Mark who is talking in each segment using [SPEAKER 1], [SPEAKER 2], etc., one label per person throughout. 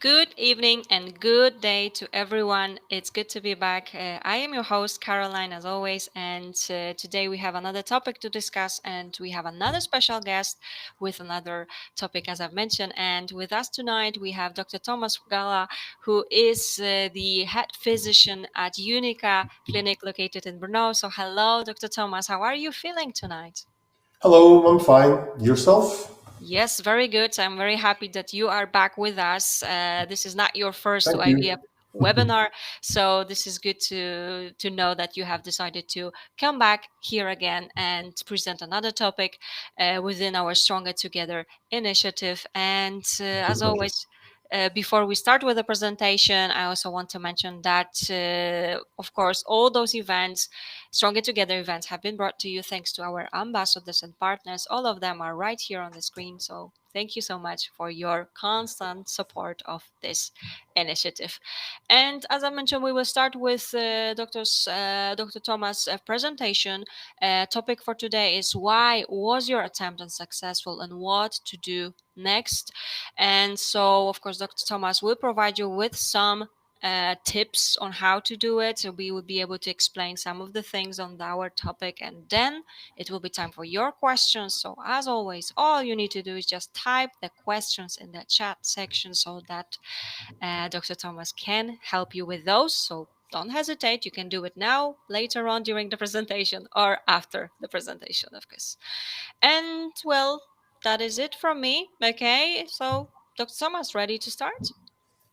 [SPEAKER 1] Good evening and good day to everyone. It's good to be back. I am your host, Caroline, as always, and today we have another topic to discuss, and we have another special guest with another topic, as I've mentioned. And with us tonight, we have Dr. Tomas Frgala, who is the head physician at UNICA Clinic located in Brno. So, hello, Dr. Tomas. How are you feeling tonight?
[SPEAKER 2] Hello, I'm fine. Yourself?
[SPEAKER 1] Yes, very good. I'm very happy that you are back with us. This is not your first
[SPEAKER 2] Thank you.
[SPEAKER 1] IVF webinar, so this is good to know that you have decided to come back here again and present another topic within our Stronger Together initiative. And
[SPEAKER 2] It's a
[SPEAKER 1] as
[SPEAKER 2] pleasure.
[SPEAKER 1] always, before we start with the presentation, I also want to mention that, of course, all those events, Stronger Together events, have been brought to you thanks to our ambassadors and partners. All of them are right here on the screen. So thank you so much for your constant support of this initiative. And as I mentioned, we will start with Dr. Thomas' presentation. Topic for today is why was your attempt unsuccessful and what to do next. And so, of course, Dr. Thomas will provide you with some tips on how to do it. So we will be able to explain some of the things on our topic, and then it will be time for your questions. So as always, all you need to do is just type the questions in the chat section so that Dr. Thomas can help you with those. So don't hesitate. You can do it now, later on during the presentation, or after the presentation, of course. And well, that is it from me. Okay, so Dr. Thomas, ready to start?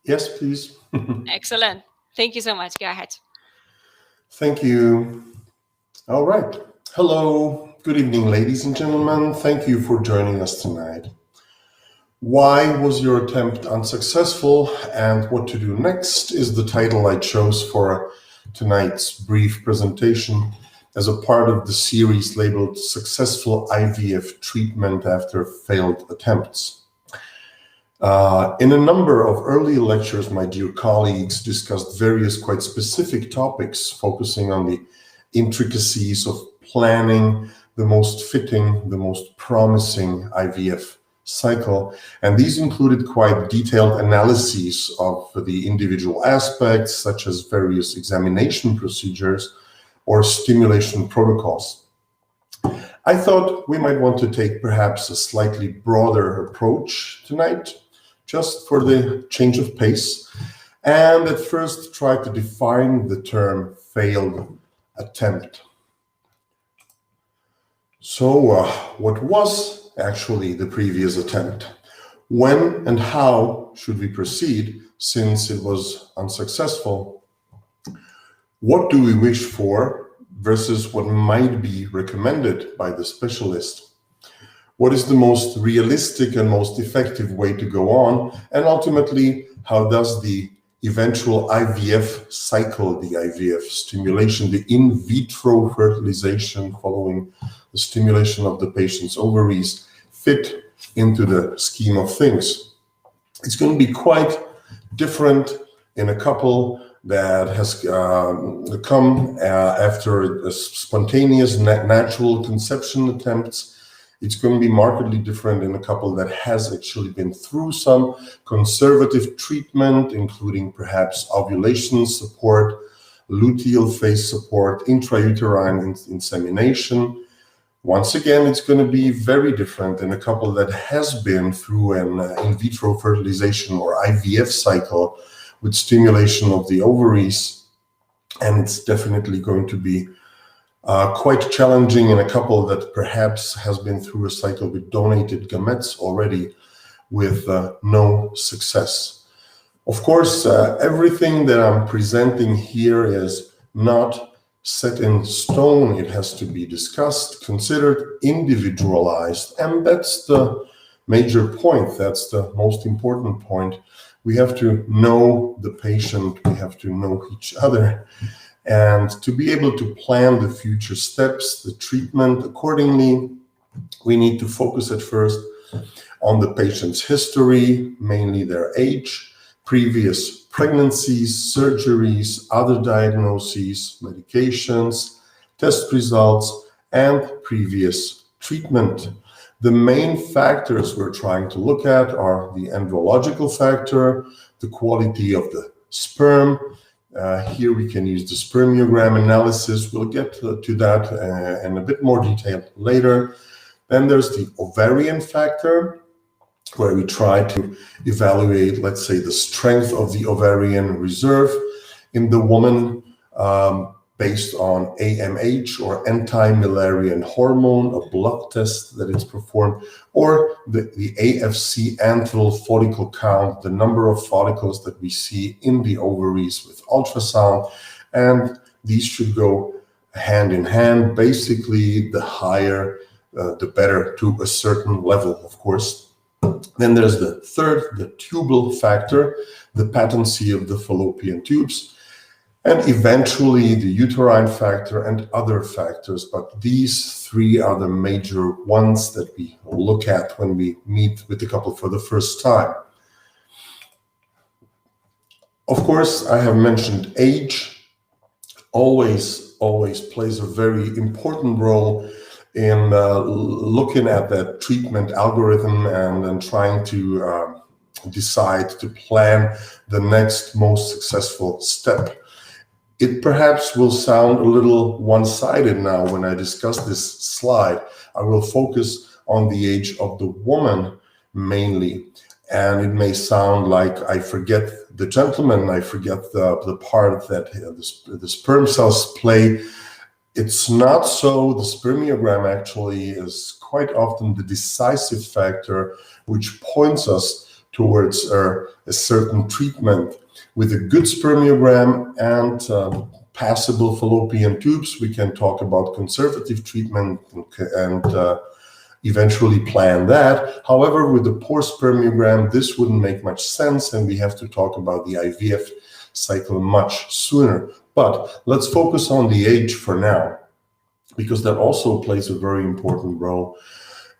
[SPEAKER 2] Yes, please.
[SPEAKER 1] Excellent. Thank you so much. Go ahead.
[SPEAKER 2] Thank you. All right. Hello. Good evening, ladies and gentlemen. Thank you for joining us tonight. Why was your attempt unsuccessful and what to do next is the title I chose for tonight's brief presentation as a part of the series labeled Successful IVF Treatment After Failed Attempts. In a number of early lectures, my dear colleagues discussed various quite specific topics focusing on the intricacies of planning the most fitting, the most promising IVF cycle. And these included quite detailed analyses of the individual aspects, such as various examination procedures or stimulation protocols. I thought we might want to take perhaps a slightly broader approach tonight, just for the change of pace, and at first try to define the term failed attempt. So what was actually the previous attempt? When and how should we proceed since it was unsuccessful? What do we wish for versus what might be recommended by the specialist? What is the most realistic and most effective way to go on? And ultimately, how does the eventual IVF cycle, the IVF stimulation, the in vitro fertilization following the stimulation of the patient's ovaries fit into the scheme of things? It's going to be quite different in a couple that has come after a spontaneous natural conception attempts. It's going to be markedly different in a couple that has actually been through some conservative treatment, including perhaps ovulation support, luteal phase support, intrauterine insemination. Once again, it's going to be very different in a couple that has been through an in vitro fertilization or IVF cycle with stimulation of the ovaries. And it's definitely going to be quite challenging in a couple that perhaps has been through a cycle with donated gametes already with no success. Of course, everything that I'm presenting here is not set in stone. It has to be discussed, considered, individualized, and that's the major point. That's the most important point. We have to know the patient, we have to know each other, and to be able to plan the future steps, the treatment accordingly. We need to focus at first on the patient's history, mainly their age, previous pregnancies, surgeries, other diagnoses, medications, test results, and previous treatment. The main factors we're trying to look at are the andrological factor, the quality of the sperm. Here we can use the spermogram analysis. We'll get to that in a bit more detail later. Then there's the ovarian factor, where we try to evaluate, let's say, the strength of the ovarian reserve in the woman based on AMH, or anti-Müllerian hormone, a blood test that is performed, or the AFC, antral follicle count, the number of follicles that we see in the ovaries with ultrasound. And these should go hand in hand. Basically, the higher, the better, to a certain level, of course. Then there's the third, the tubal factor, the patency of the fallopian tubes, and eventually the uterine factor and other factors. But these three are the major ones that we look at when we meet with the couple for the first time. Of course, I have mentioned age always plays a very important role in looking at that treatment algorithm and trying to decide to plan the next most successful step. It perhaps will sound a little one-sided now when I discuss this slide. I will focus on the age of the woman mainly, and it may sound like I forget the gentleman, I forget the part that the sperm cells play. It's not so. The spermogram actually is quite often the decisive factor which points us towards a certain treatment. With a good spermogram and passable fallopian tubes, we can talk about conservative treatment and eventually plan that. However, with the poor spermogram, this wouldn't make much sense, and we have to talk about the IVF cycle much sooner. But let's focus on the age for now, because that also plays a very important role.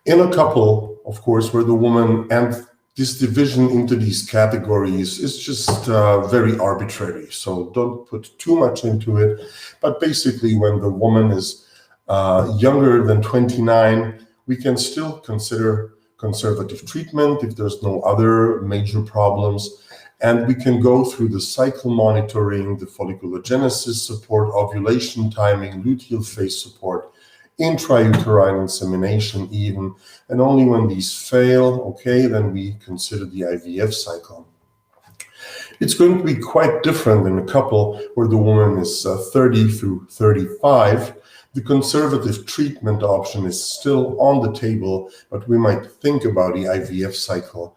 [SPEAKER 2] In a couple, of course, where the woman, and this division into these categories is just very arbitrary, so don't put too much into it. But basically, when the woman is younger than 29, we can still consider conservative treatment if there's no other major problems. And we can go through the cycle monitoring, the folliculogenesis support, ovulation timing, luteal phase support, intrauterine insemination even, and only when these fail, okay, then we consider the IVF cycle. It's going to be quite different in a couple where the woman is 30 through 35. The conservative treatment option is still on the table, but we might think about the IVF cycle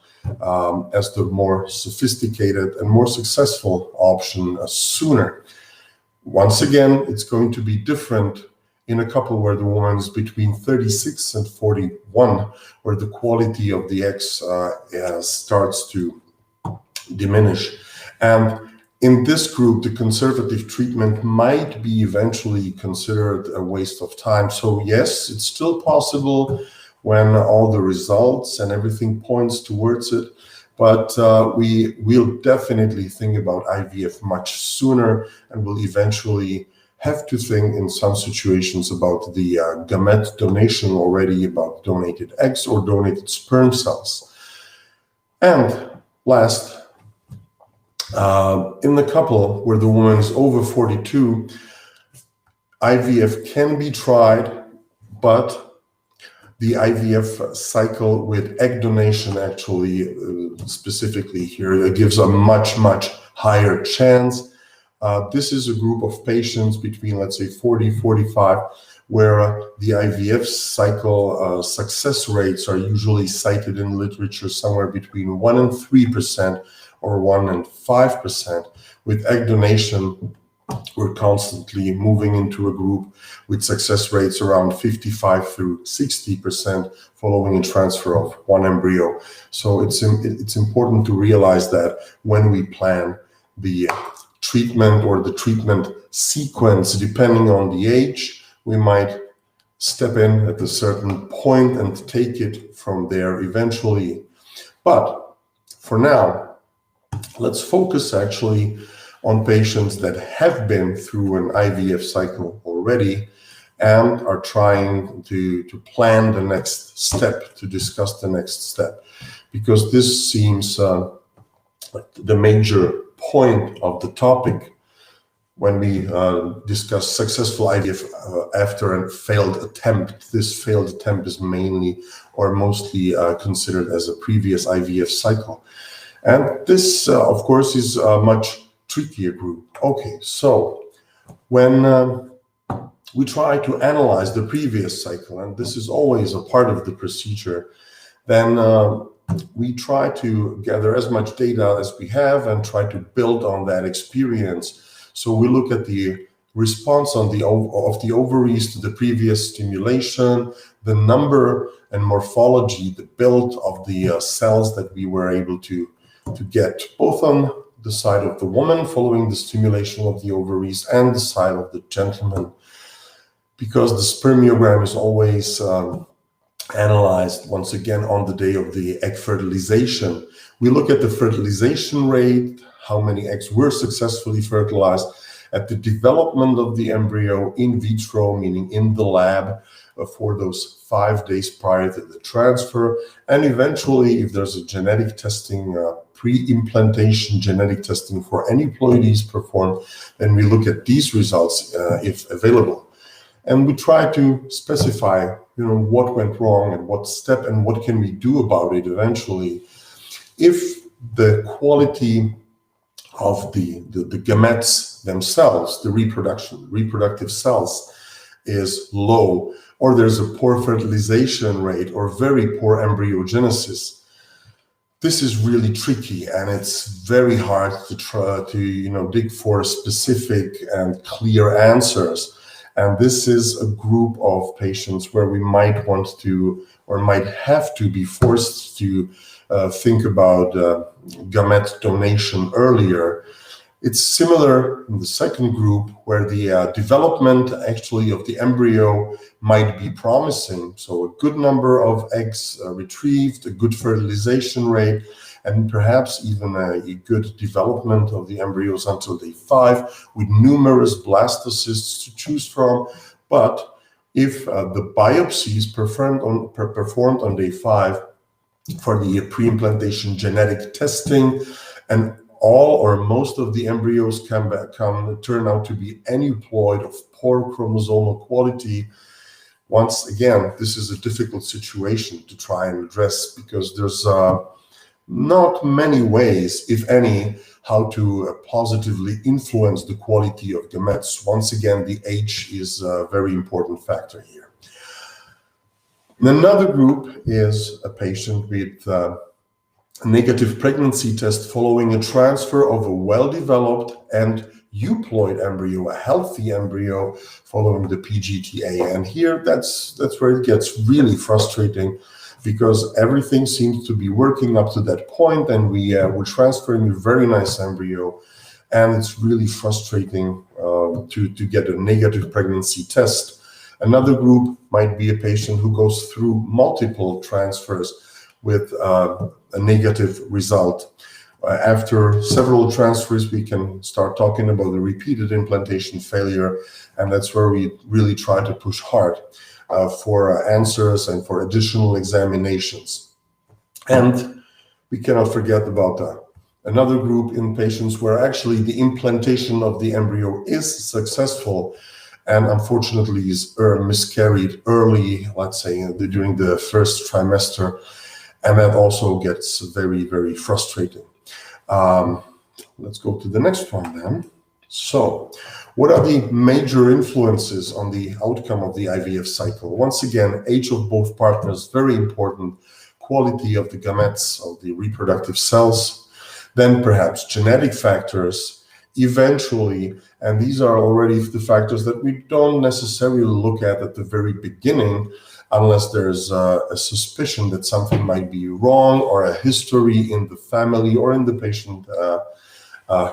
[SPEAKER 2] as the more sophisticated and more successful option sooner. Once again, it's going to be different in a couple where the woman is between 36 and 41, where the quality of the eggs starts to diminish. And in this group, the conservative treatment might be eventually considered a waste of time. So yes, it's still possible when all the results and everything points towards it, but we will definitely think about IVF much sooner, and will eventually have to think in some situations about the gamete donation already, about donated eggs or donated sperm cells. And last, in the couple where the woman is over 42, IVF can be tried, but the IVF cycle with egg donation actually, specifically here, it gives a much higher chance. This is a group of patients between, let's say, 40, 45, where the IVF cycle success rates are usually cited in literature somewhere between 1 and 3%, or 1 and 5%. With egg donation, we're constantly moving into a group with success rates around 55 through 60% following a transfer of one embryo. So it's important to realize that when we plan the treatment or the treatment sequence, depending on the age, we might step in at a certain point and take it from there eventually. But for now, let's focus actually on patients that have been through an IVF cycle already and are trying to plan the next step, to discuss the next step, because this seems the major point of the topic when we discuss successful IVF after a failed attempt. This failed attempt is mainly or mostly considered as a previous IVF cycle. And this, of course, is a much trickier group. Okay, so when we try to analyze the previous cycle, and this is always a part of the procedure, then we try to gather as much data as we have and try to build on that experience. So we look at the response of the ovaries to the previous stimulation, the number and morphology, the build of the cells that we were able to get, both on the side of the woman following the stimulation of the ovaries and the side of the gentleman. Because the spermogram is always analyzed once again on the day of the egg fertilization. We look at the fertilization rate, how many eggs were successfully fertilized, at the development of the embryo in vitro, meaning in the lab, for those 5 days prior to the transfer, and eventually, if there's a genetic testing, pre-implantation genetic testing for aneuploidies performed, then we look at these results if available. And we try to specify, what went wrong and what step and what can we do about it eventually. If the quality of the gametes themselves, the reproductive cells, is low, or there's a poor fertilization rate or very poor embryogenesis, this is really tricky, and it's very hard to try to dig for specific and clear answers. And this is a group of patients where we might want to, or might have to be forced to think about gamete donation earlier. It's similar in the second group, where the development actually of the embryo might be promising. So a good number of eggs retrieved, a good fertilization rate, and perhaps even a good development of the embryos until day 5, with numerous blastocysts to choose from. But if the biopsies performed on day 5 for the pre-implantation genetic testing, and all or most of the embryos turn out to be aneuploid of poor chromosomal quality, once again, this is a difficult situation to try and address, because there's not many ways, if any, how to positively influence the quality of gametes. Once again, the age is a very important factor here. Another group is a patient with a negative pregnancy test following a transfer of a well-developed and euploid embryo, a healthy embryo, following the PGTA. And here, that's where it gets really frustrating, because everything seems to be working up to that point, and we're transferring a very nice embryo, and it's really frustrating to get a negative pregnancy test. Another group might be a patient who goes through multiple transfers with a negative result. After several transfers, we can start talking about the repeated implantation failure, and that's where we really try to push hard for answers and for additional examinations. And we cannot forget about another group in patients where actually the implantation of the embryo is successful, and unfortunately is miscarried early, let's say during the first trimester, and that also gets very, very frustrating. Let's go to the next one then. So, what are the major influences on the outcome of the IVF cycle? Once again, age of both partners, very important. Quality of the gametes, of the reproductive cells. Then perhaps genetic factors, eventually, and these are already the factors that we don't necessarily look at the very beginning, unless there's a suspicion that something might be wrong, or a history in the family or in the patient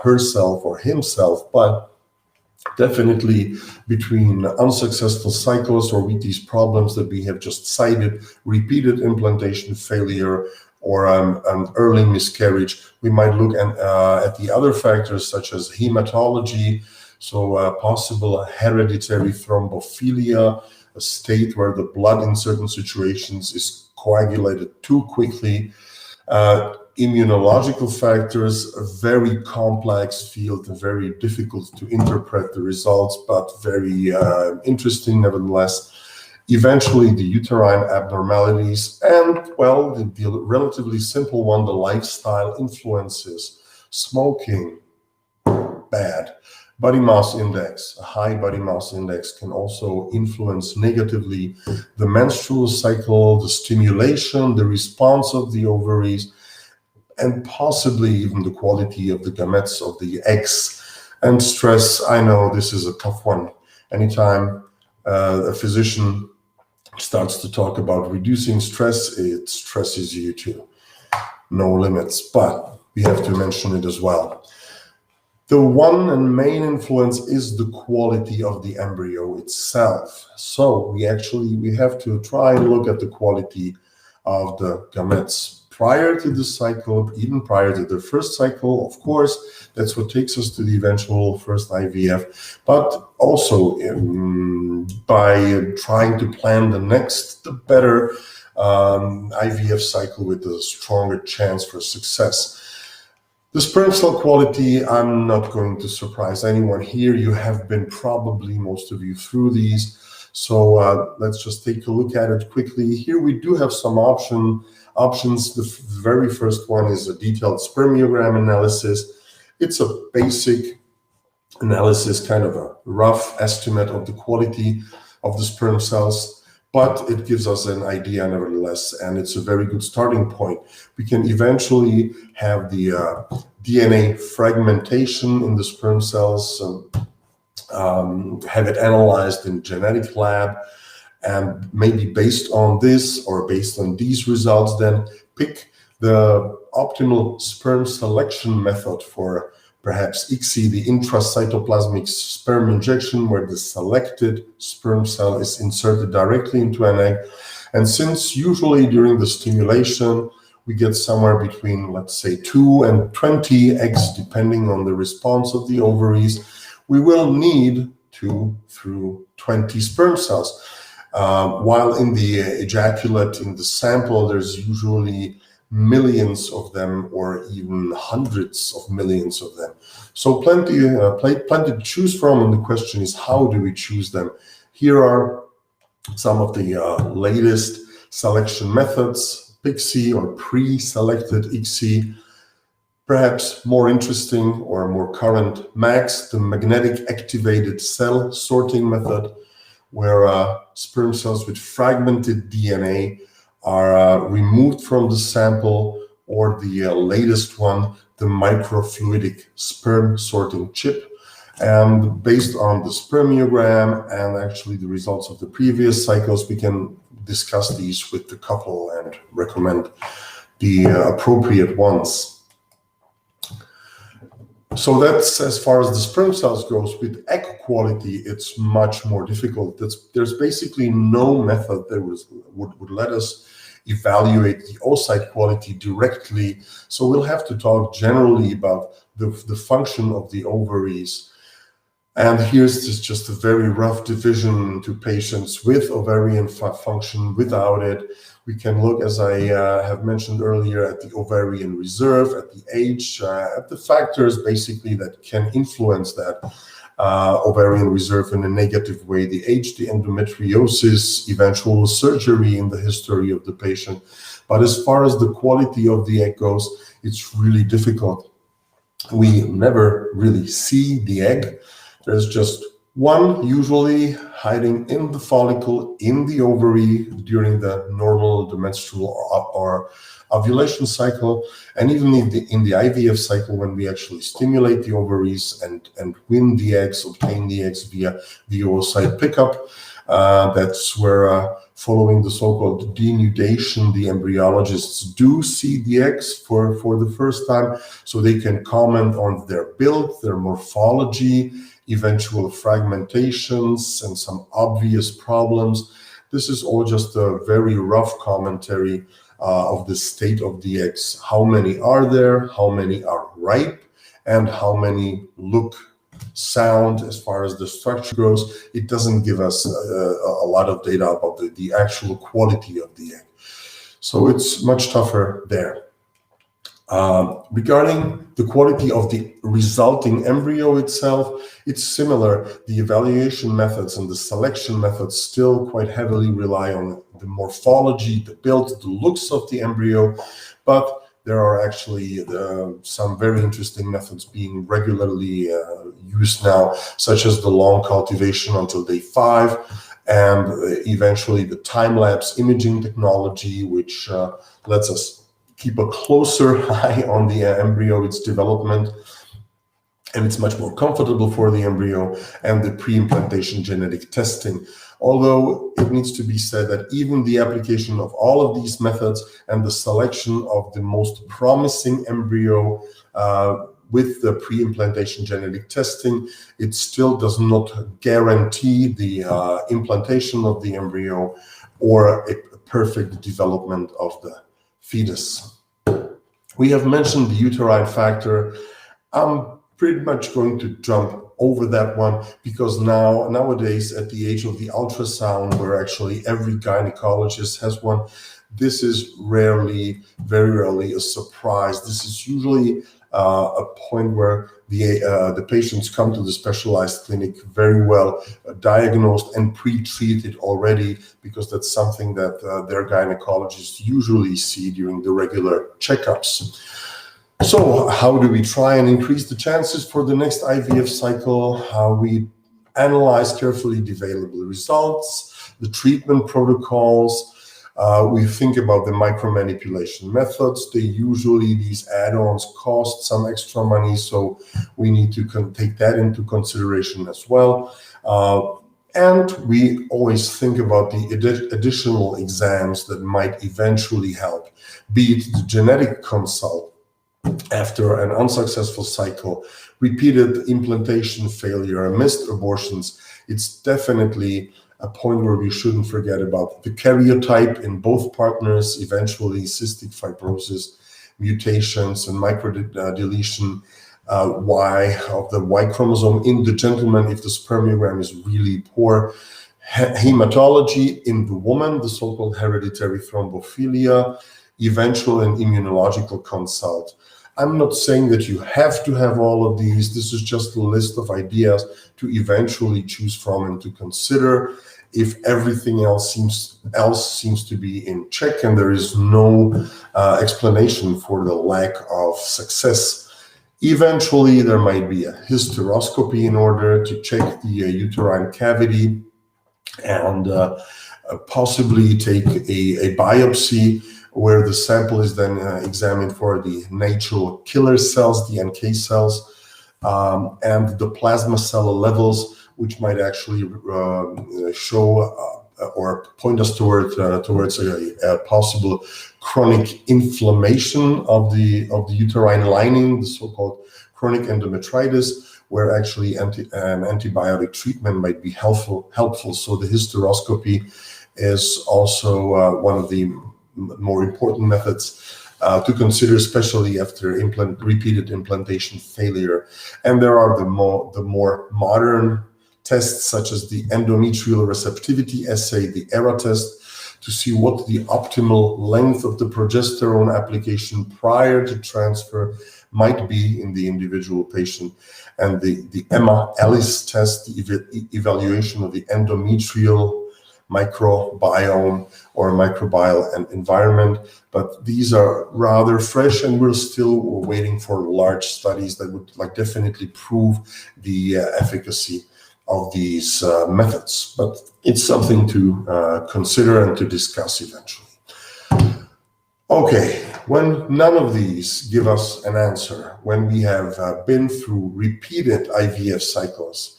[SPEAKER 2] herself or himself. But definitely between unsuccessful cycles, or with these problems that we have just cited, repeated implantation failure, or an early miscarriage, we might look at the other factors such as hematology, So possible hereditary thrombophilia, a state where the blood in certain situations is coagulated too quickly. Immunological factors, a very complex field and very difficult to interpret the results, but very interesting nevertheless. Eventually, the uterine abnormalities, and, well, the relatively simple one, the lifestyle influences. Smoking, bad. Body mass index, a high body mass index can also influence negatively the menstrual cycle, the stimulation, the response of the ovaries, and possibly even the quality of the gametes of the eggs. And stress, I know this is a tough one. Anytime a physician starts to talk about reducing stress, it stresses you to no limits, but we have to mention it as well. The one and main influence is the quality of the embryo itself. So we have to try and look at the quality of the gametes prior to the cycle, even prior to the first cycle. Of course, that's what takes us to the eventual first IVF, but also by trying to plan the next, the better IVF cycle with a stronger chance for success. The sperm cell quality, I'm not going to surprise anyone here. You have been probably, most of you, through these. So let's just take a look at it quickly. Here we do have some options. The very first one is a detailed spermogram analysis. It's a basic analysis, kind of a rough estimate of the quality of the sperm cells, but it gives us an idea nevertheless, and it's a very good starting point. We can eventually have the DNA fragmentation in the sperm cells, have it analyzed in genetic lab, and maybe based on this or based on these results, then pick the optimal sperm selection method for perhaps ICSI, the intracytoplasmic sperm injection, where the selected sperm cell is inserted directly into an egg. And since usually during the stimulation, we get somewhere between, let's say, 2 and 20 eggs, depending on the response of the ovaries, we will need 2 through 20 sperm cells. While in the ejaculate, in the sample, there's usually millions of them, or even hundreds of millions of them. So plenty to choose from, and the question is, how do we choose them? Here are some of the latest selection methods: PICSI or pre-selected ICSI. Perhaps more interesting or more current, MAGS, the magnetic activated cell sorting method, where sperm cells with fragmented DNA are removed from the sample, or the latest one, the microfluidic sperm sorting chip. And based on the spermogram and actually the results of the previous cycles, we can discuss these with the couple and recommend the appropriate ones. So that's as far as the sperm cells goes. With egg quality, it's much more difficult. There's basically no method that would let us evaluate the oocyte quality directly. So we'll have to talk generally about the function of the ovaries. And here's just a very rough division to patients with ovarian function, without it. We can look, as I have mentioned earlier, at the ovarian reserve, at the age, at the factors basically that can influence that ovarian reserve in a negative way: the age, the endometriosis, eventual surgery in the history of the patient. But as far as the quality of the egg goes, it's really difficult. We never really see the egg. There's just one usually hiding in the follicle, in the ovary, during the normal, the menstrual or ovulation cycle. And even in the IVF cycle, when we actually stimulate the ovaries and win the eggs, obtain the eggs via the oocyte pickup, that's where, following the so-called denudation, the embryologists do see the eggs for the first time, so they can comment on their build, their morphology, eventual fragmentations, and some obvious problems. This is all just a very rough commentary of the state of the eggs. How many are there? How many are ripe? And how many look sound as far as the structure goes. It doesn't give us a lot of data about the actual quality of the egg. So it's much tougher there. Regarding the quality of the resulting embryo itself, it's similar. The evaluation methods and the selection methods still quite heavily rely on the morphology, the build, the looks of the embryo, but there are actually some very interesting methods being regularly used now, such as the long cultivation until day 5, and eventually the time-lapse imaging technology, which lets us keep a closer eye on the embryo, its development, and it's much more comfortable for the embryo, and the pre-implantation genetic testing. Although it needs to be said that even the application of all of these methods and the selection of the most promising embryo with the pre-implantation genetic testing, it still does not guarantee the implantation of the embryo or a perfect development of the fetus. We have mentioned the uterine factor. I'm pretty much going to jump over that one because nowadays, at the age of the ultrasound, where actually every gynecologist has one, this is very rarely a surprise. This is usually a point where the patients come to the specialized clinic very well diagnosed and pre-treated already, because that's something that their gynecologists usually see during the regular checkups. So how do we try and increase the chances for the next IVF cycle? How we analyze carefully the available results, the treatment protocols. We think about the micromanipulation methods. These add-ons cost some extra money, so we need to take that into consideration as well. And we always think about the additional exams that might eventually help, be it the genetic consult after an unsuccessful cycle, repeated implantation failure, missed abortions. It's definitely a point where we shouldn't forget about the karyotype in both partners, eventually cystic fibrosis, mutations, and microdeletion Y of the Y chromosome in the gentleman if the spermogram is really poor. Hematology in the woman, the so-called hereditary thrombophilia, eventual and immunological consult. I'm not saying that you have to have all of these. This is just a list of ideas to eventually choose from and to consider. If everything else seems to be in check and there is no explanation for the lack of success, eventually there might be a hysteroscopy in order to check the uterine cavity and possibly take a biopsy, where the sample is then examined for the natural killer cells, the NK cells, and the plasma cell levels, which might actually show or point us towards a possible chronic inflammation of the uterine lining, the so-called chronic endometritis, where actually an antibiotic treatment might be helpful. So the hysteroscopy is also one of the more important methods to consider, especially after repeated implantation failure. And there are the more modern tests, such as the endometrial receptivity assay, the ERA test, to see what the optimal length of the progesterone application prior to transfer might be in the individual patient, and the EMA-ELIS test, the evaluation of the endometrial microbiome or microbial environment. But these are rather fresh, and we're still waiting for large studies that would definitely prove the efficacy of these methods. But it's something to consider and to discuss eventually. Okay, when none of these give us an answer, when we have been through repeated IVF cycles,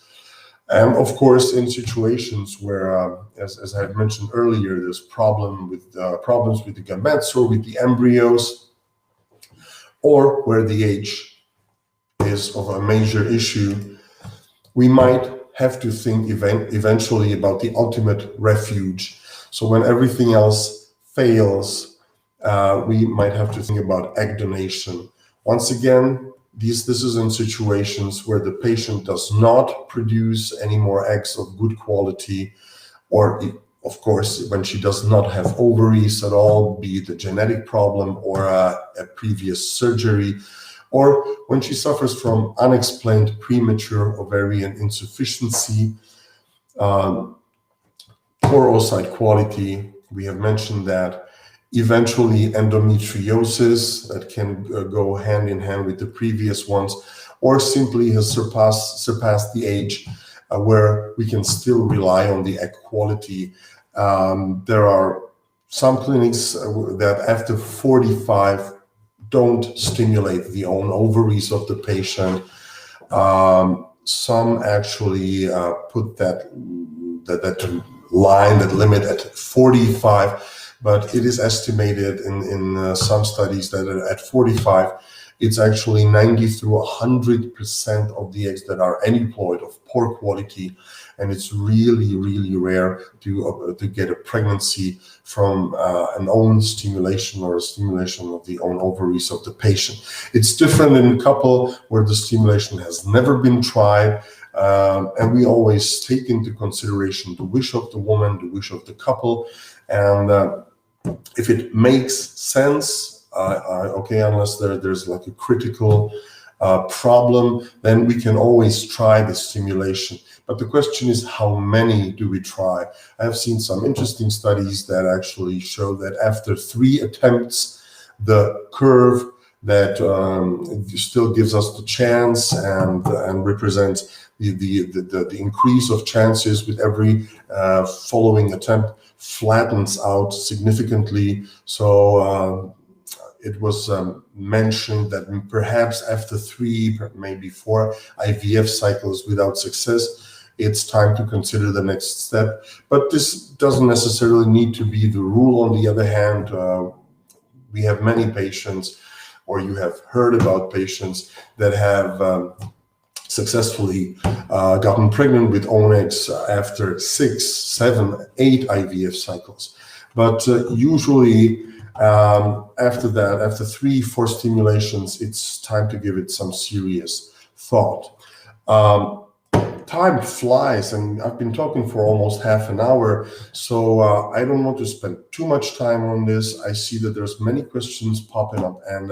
[SPEAKER 2] and of course, in situations where, as I had mentioned earlier, there's problems with the gametes or with the embryos, or where the age is of a major issue, we might have to think eventually about the ultimate refuge. So when everything else fails, we might have to think about egg donation. Once again, This is in situations where the patient does not produce any more eggs of good quality, or of course, when she does not have ovaries at all, be it a genetic problem or a previous surgery, or when she suffers from unexplained premature ovarian insufficiency, poor oocyte quality, we have mentioned that, eventually endometriosis that can go hand in hand with the previous ones, or simply has surpassed the age where we can still rely on the egg quality. There are some clinics that after 45 don't stimulate the own ovaries of the patient. Some actually put that line, that limit at 45, but it is estimated in some studies that at 45, it's actually 90 through 100% of the eggs that are aneuploid of poor quality, and it's really, really rare to get a pregnancy from an own stimulation or a stimulation of the own ovaries of the patient. It's different in a couple where the stimulation has never been tried, and we always take into consideration the wish of the woman, the wish of the couple, and if it makes sense, okay, unless there's like a critical problem, then we can always try the stimulation. But the question is, how many do we try? I have seen some interesting studies that actually show that after 3 attempts, the curve that still gives us the chance and represents the increase of chances with every following attempt flattens out significantly. So it was mentioned that perhaps after 3, maybe 4 IVF cycles without success, it's time to consider the next step. But this doesn't necessarily need to be the rule. On the other hand, we have many patients, or you have heard about patients that have successfully gotten pregnant with own eggs after 6, 7, 8 IVF cycles. But usually after that, after 3, 4 stimulations, it's time to give it some serious thought. Time flies, and I've been talking for almost half an hour, so I don't want to spend too much time on this. I see that there's many questions popping up, and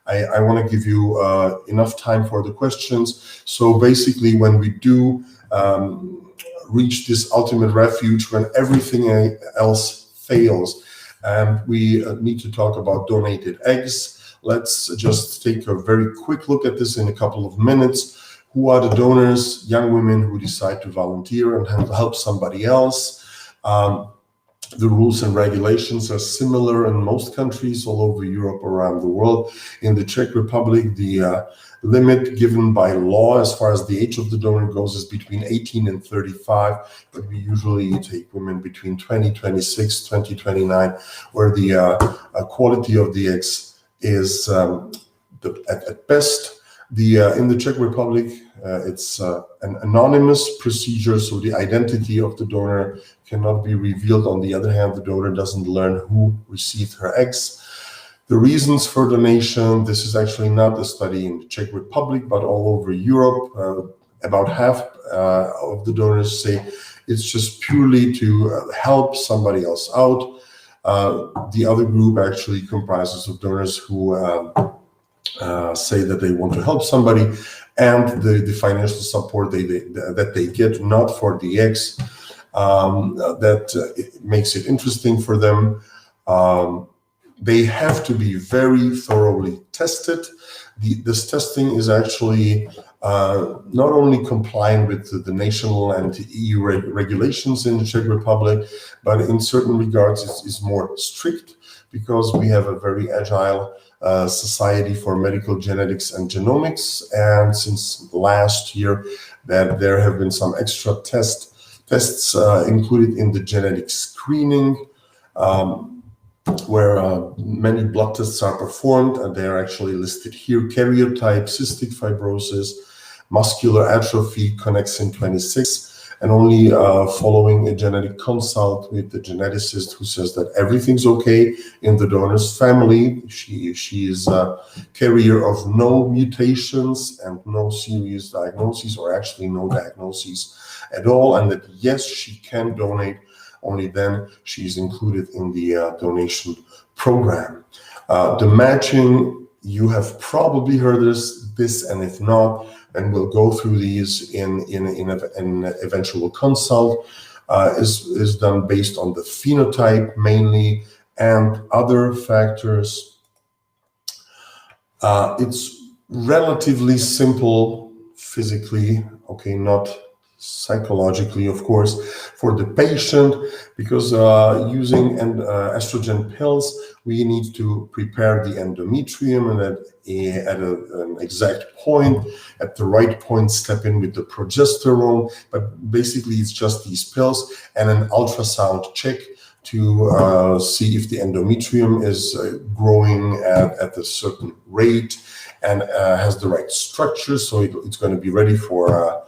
[SPEAKER 2] I want to give you enough time for the questions. So basically, when we do reach this ultimate refuge, when everything else fails, and we need to talk about donated eggs, let's just take a very quick look at this in a couple of minutes. Who are the donors? Young women who decide to volunteer and help somebody else. The rules and regulations are similar in most countries all over Europe, around the world. In the Czech Republic, the limit given by law as far as the age of the donor goes is between 18 and 35, but we usually take women between 20, 26, 20, 29, where the quality of the eggs is at best. In the Czech Republic, it's an anonymous procedure, so the identity of the donor cannot be revealed. On the other hand, the donor doesn't learn who received her eggs. The reasons for donation, this is actually not a study in the Czech Republic, but all over Europe. About half of the donors say it's just purely to help somebody else out. The other group actually comprises of donors who say that they want to help somebody, and the financial support that they get, not for the eggs, that it makes it interesting for them. They have to be very thoroughly tested. This testing is actually not only compliant with the national and EU regulations in the Czech Republic, but in certain regards is more strict, because we have a very agile Society for Medical Genetics and Genomics, and since last year that there have been some extra tests included in the genetic screening, where many blood tests are performed, and they are actually listed here: karyotype, cystic fibrosis, muscular atrophy, connexin 26, and only following a genetic consult with the geneticist who says that everything's okay in the donor's family. She is a carrier of no mutations and no serious diagnoses, or actually no diagnoses at all, and that yes, she can donate. Only then she's included in the donation program. The matching, you have probably heard this, and if not, and we'll go through these in an eventual consult, is done based on the phenotype mainly and other factors. It's relatively simple physically, okay, not psychologically, of course, for the patient, because using estrogen pills, we need to prepare the endometrium, and at an exact point, at the right point, step in with the progesterone. But basically, it's just these pills and an ultrasound check to see if the endometrium is growing at a certain rate and has the right structure, so it's going to be ready for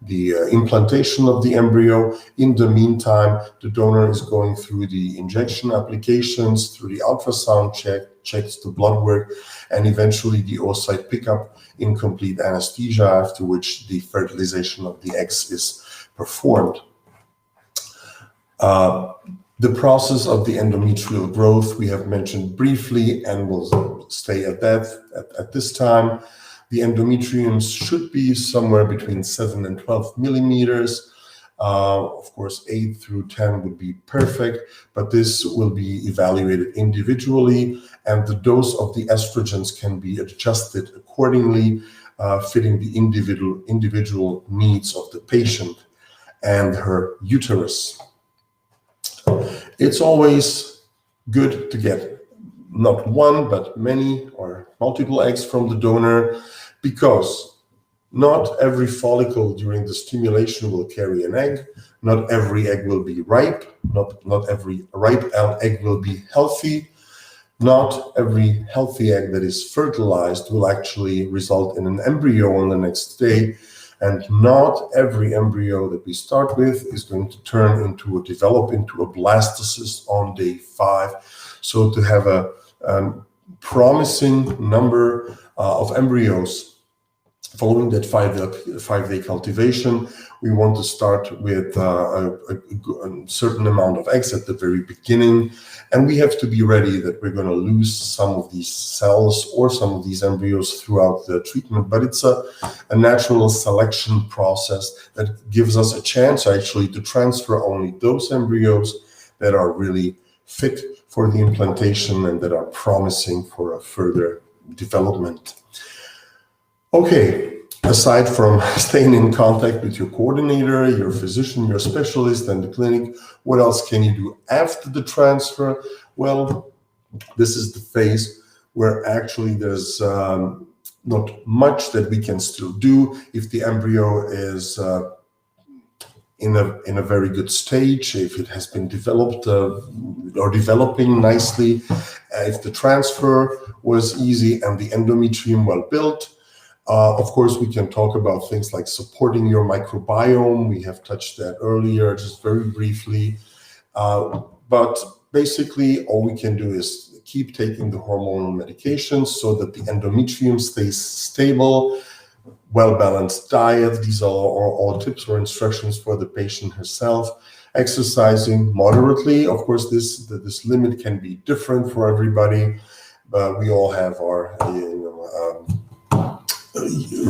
[SPEAKER 2] the implantation of the embryo. In the meantime, the donor is going through the injection applications, through the ultrasound checks the blood work, and eventually the oocyte pickup in complete anesthesia, after which the fertilization of the eggs is performed. The process of the endometrial growth we have mentioned briefly, and we'll stay at that at this time. The endometriums should be somewhere between 7 and 12 millimeters. Of course, 8 through 10 would be perfect, but this will be evaluated individually, and the dose of the estrogens can be adjusted accordingly, fitting the individual needs of the patient and her uterus. It's always good to get not one, but many or multiple eggs from the donor, because not every follicle during the stimulation will carry an egg. Not every egg will be ripe. Not every ripe egg will be healthy. Not every healthy egg that is fertilized will actually result in an embryo on the next day. And not every embryo that we start with is going to develop into a blastocyst on day 5. So to have a promising number of embryos following that 5-day cultivation, we want to start with a certain amount of eggs at the very beginning, and we have to be ready that we're going to lose some of these cells or some of these embryos throughout the treatment. But it's a natural selection process that gives us a chance actually to transfer only those embryos that are really fit for the implantation and that are promising for a further development. Okay, aside from staying in contact with your coordinator, your physician, your specialist, and the clinic, what else can you do after the transfer? Well, this is the phase where actually there's not much that we can still do. If the embryo is in a very good stage, if it has been developed or developing nicely, if the transfer was easy and the endometrium well built, of course, we can talk about things like supporting your microbiome. We have touched that earlier, just very briefly. But basically, all we can do is keep taking the hormonal medications so that the endometrium stays stable, well-balanced diet. These are all tips or instructions for the patient herself. Exercising moderately. Of course, this limit can be different for everybody, but we all have our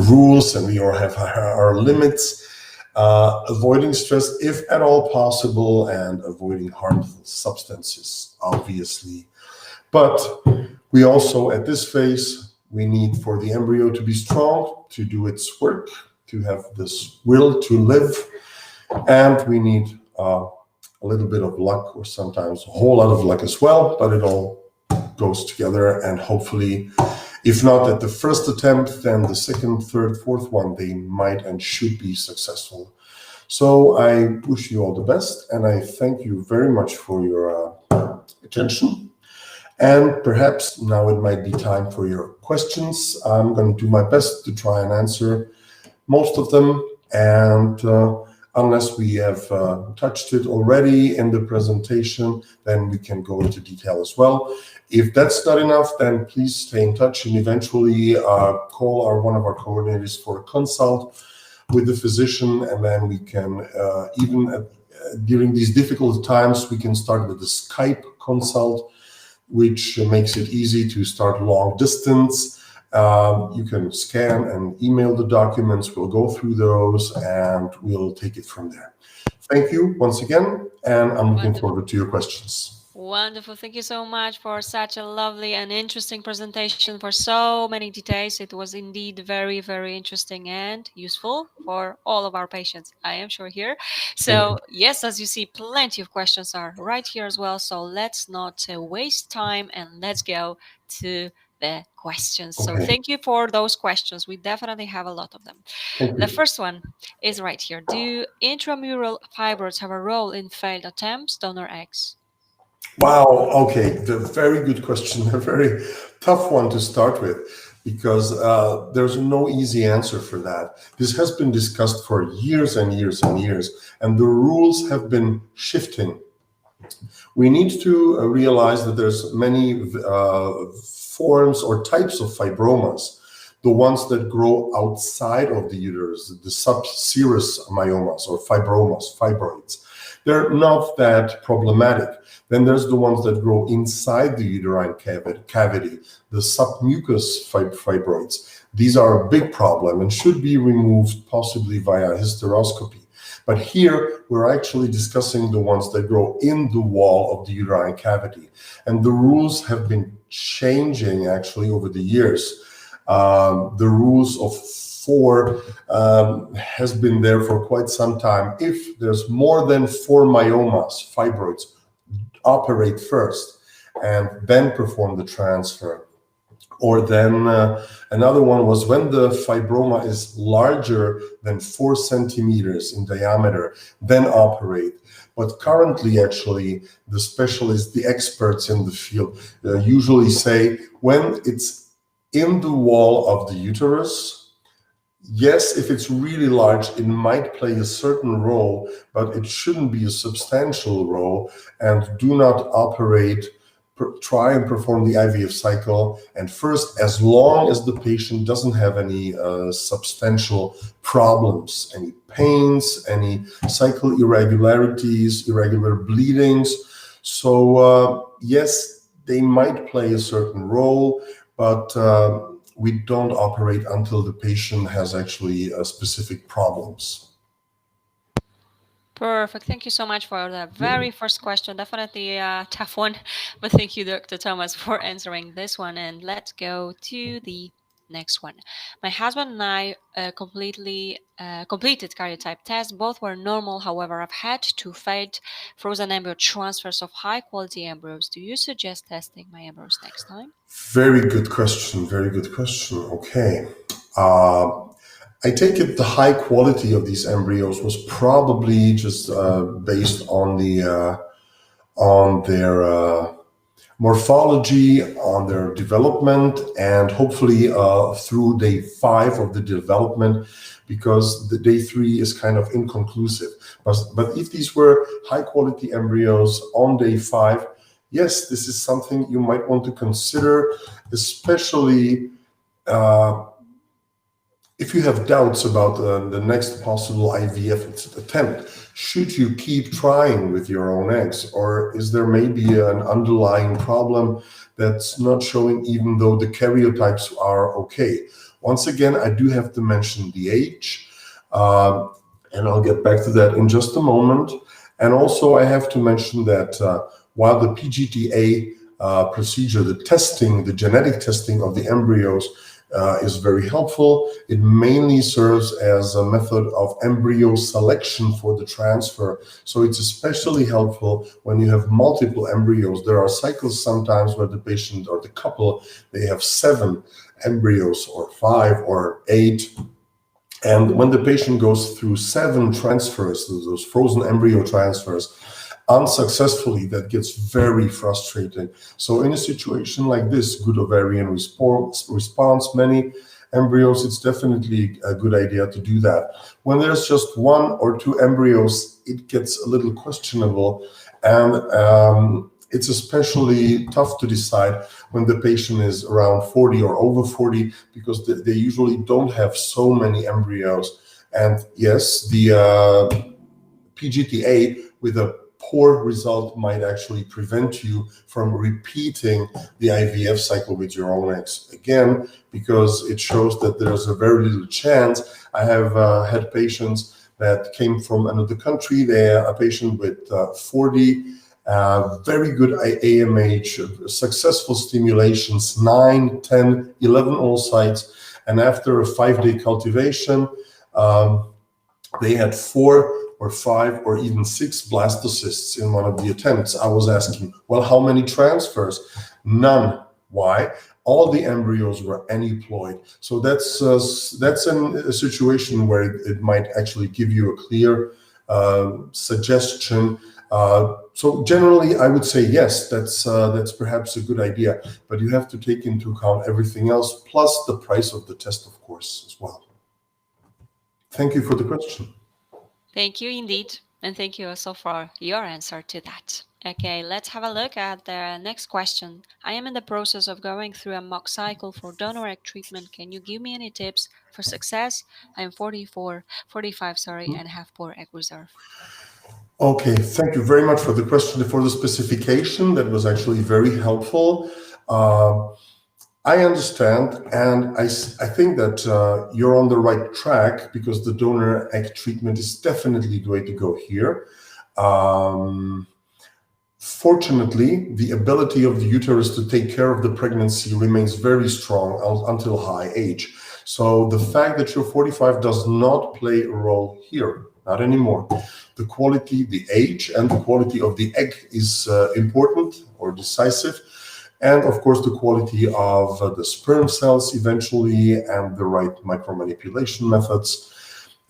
[SPEAKER 2] rules, and we all have our limits. Avoiding stress if at all possible, and avoiding harmful substances, obviously. But we also, at this phase, we need for the embryo to be strong, to do its work, to have this will to live, and we need a little bit of luck, or sometimes a whole lot of luck as well, but it all goes together, and hopefully, if not at the first attempt, then the second, third, fourth one, they might and should be successful. So I wish you all the best, and I thank you very much for your attention. And perhaps now it might be time for your questions. I'm going to do my best to try and answer most of them, and Unless we have touched it already in the presentation, then we can go into detail as well. If that's not enough, then please stay in touch and eventually call one of our coordinators for a consult with the physician, and then we can even during these difficult times, we can start with the Skype consult, which makes it easy to start long distance. You can scan and email the documents. We'll go through those and we'll take it from there. Thank you once again, and I'm looking forward to your questions.
[SPEAKER 1] Wonderful. Thank you so much for such a lovely and interesting presentation, for so many details. It was indeed very, very interesting and useful for all of our patients, I am sure here. So yes, as you see, plenty of questions are right here as well. So let's not waste time and let's go to the questions. So thank you for those questions. We definitely have a lot of them. The first one is right here. Do intramural fibroids have a role in failed attempts, donor eggs?
[SPEAKER 2] Wow, okay, the very good question, a very tough one to start with, because there's no easy answer for that. This has been discussed for years and years and years, and the rules have been shifting. We need to realize that there's many forms or types of fibromas. The ones that grow outside of the uterus, the subserous myomas or fibroids, they're not that problematic. Then there's the ones that grow inside the uterine cavity, the submucous fibroids. These are a big problem and should be removed possibly via hysteroscopy. But here we're actually discussing the ones that grow in the wall of the uterine cavity. And the rules have been changing actually over the years. The rules of 4 has been there for quite some time. If there's more than 4 myomas, fibroids, operate first and then perform the transfer. Or then another one was when the fibroma is larger than 4 centimeters in diameter, then operate. But currently, actually, the specialists, the experts in the field usually say when it's in the wall of the uterus, yes, if it's really large, it might play a certain role, but it shouldn't be a substantial role. And do not operate, try and perform the IVF cycle. And first, as long as the patient doesn't have any substantial problems, any pains, any cycle irregularities, irregular bleedings. So yes, they might play a certain role, but we don't operate until the patient has actually specific problems.
[SPEAKER 1] Perfect. Thank you so much for the very first question. Definitely a tough one, but thank you, Dr. Thomas, for answering this one. And let's go to the next one. My husband and I completed karyotype tests. Both were normal. However, I've had 2 failed frozen embryo transfers of high quality embryos. Do you suggest testing my embryos next time?
[SPEAKER 2] Very good question. Very good question. Okay. I take it the high quality of these embryos was probably just based on their morphology, on their development, and hopefully through day 5 of the development, because the day 3 is kind of inconclusive. But if these were high quality embryos on day 5, yes, this is something you might want to consider, especially if you have doubts about the next possible IVF attempt. Should you keep trying with your own eggs, or is there maybe an underlying problem that's not showing even though the karyotypes are okay? Once again, I do have to mention the age, and I'll get back to that in just a moment. And also I have to mention that while the PGTA procedure, the genetic testing of the embryos is very helpful, it mainly serves as a method of embryo selection for the transfer. So it's especially helpful when you have multiple embryos. There are cycles sometimes where the patient or the couple, they have 7 embryos or 5 or 8. And when the patient goes through 7 transfers, those frozen embryo transfers, unsuccessfully, that gets very frustrating. So in a situation like this, good ovarian response, many embryos, it's definitely a good idea to do that. When there's just 1 or 2 embryos, it gets a little questionable, and it's especially tough to decide when the patient is around 40 or over 40, because they usually don't have so many embryos. And yes, the PGTA with a poor result might actually prevent you from repeating the IVF cycle with your own eggs again, because it shows that there's a very little chance. I have had patients that came from another country. They're a patient with 40, very good AMH, successful stimulations, 9, 10, 11 oocytes, and after a 5-day cultivation, they had 4 or 5 or even 6 blastocysts in one of the attempts. I was asking, well, how many transfers? None. Why? All the embryos were aneuploid. So that's a situation where it might actually give you a clear suggestion. So generally, I would say yes, that's perhaps a good idea, but you have to take into account everything else, plus the price of the test, of course, as well. Thank you for the question.
[SPEAKER 1] Thank you indeed. And thank you also for your answer to that. Okay, let's have a look at the next question. I am in the process of going through a mock cycle for donor egg treatment. Can you give me any tips for success? I am 45, and have poor egg reserve.
[SPEAKER 2] Okay, thank you very much for the question, for the specification. That was actually very helpful. I understand, and I think that you're on the right track, because the donor egg treatment is definitely the way to go here. Fortunately, the ability of the uterus to take care of the pregnancy remains very strong until high age. So the fact that you're 45 does not play a role here, not anymore. The quality, the age, and the quality of the egg is important or decisive. And of course, the quality of the sperm cells eventually, and the right micromanipulation methods,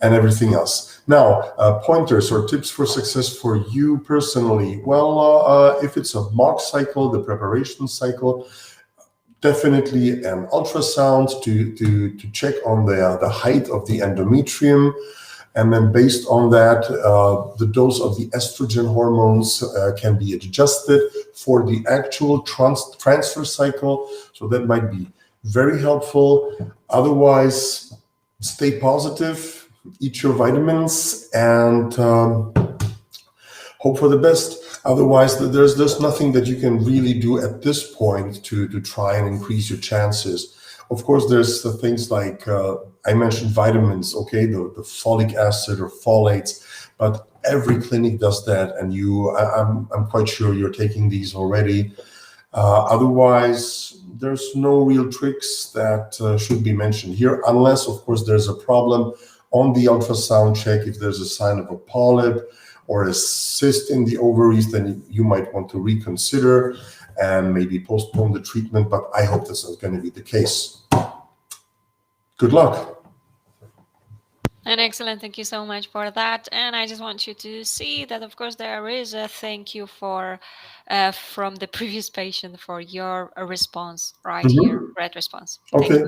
[SPEAKER 2] and everything else. Now, pointers or tips for success for you personally. Well, if it's a mock cycle, the preparation cycle, definitely an ultrasound to check on the height of the endometrium. And then based on that, the dose of the estrogen hormones can be adjusted for the actual transfer cycle. So that might be very helpful. Otherwise, stay positive, eat your vitamins, and hope for the best. Otherwise, there's nothing that you can really do at this point to try and increase your chances. Of course, there's the things like I mentioned vitamins, okay, the folic acid or folates, but every clinic does that, and I'm quite sure you're taking these already. Otherwise, there's no real tricks that should be mentioned here, unless, of course, there's a problem on the ultrasound check. If there's a sign of a polyp or a cyst in the ovaries, then you might want to reconsider and maybe postpone the treatment, but I hope this is going to be the case. Good luck.
[SPEAKER 1] And excellent, thank you so much for that. And I just want you to see that, of course, there is a thank you for from the previous patient for your response right here, great response.
[SPEAKER 2] Okay,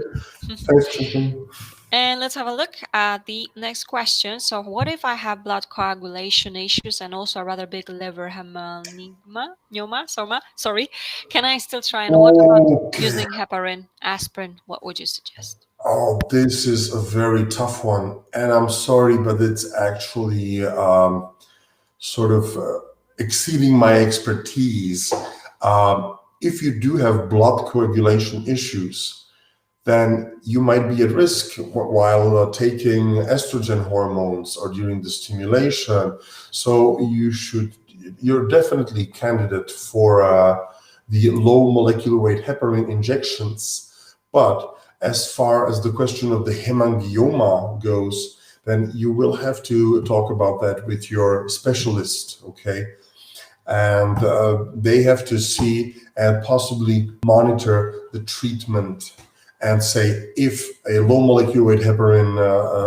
[SPEAKER 2] thanks, Chintan.
[SPEAKER 1] And let's have a look at the next question. So what if I have blood coagulation issues and also a rather big liver hemangioma, sorry. Can I still try, and what about using heparin, aspirin? What would you suggest?
[SPEAKER 2] Oh, this is a very tough one. And I'm sorry, but it's actually sort of exceeding my expertise. If you do have blood coagulation issues, then you might be at risk while taking estrogen hormones or during the stimulation. So you're definitely candidate for the low molecular weight heparin injections. But as far as the question of the hemangioma goes, then you will have to talk about that with your specialist, okay? And they have to see and possibly monitor the treatment and say if a low molecular weight heparin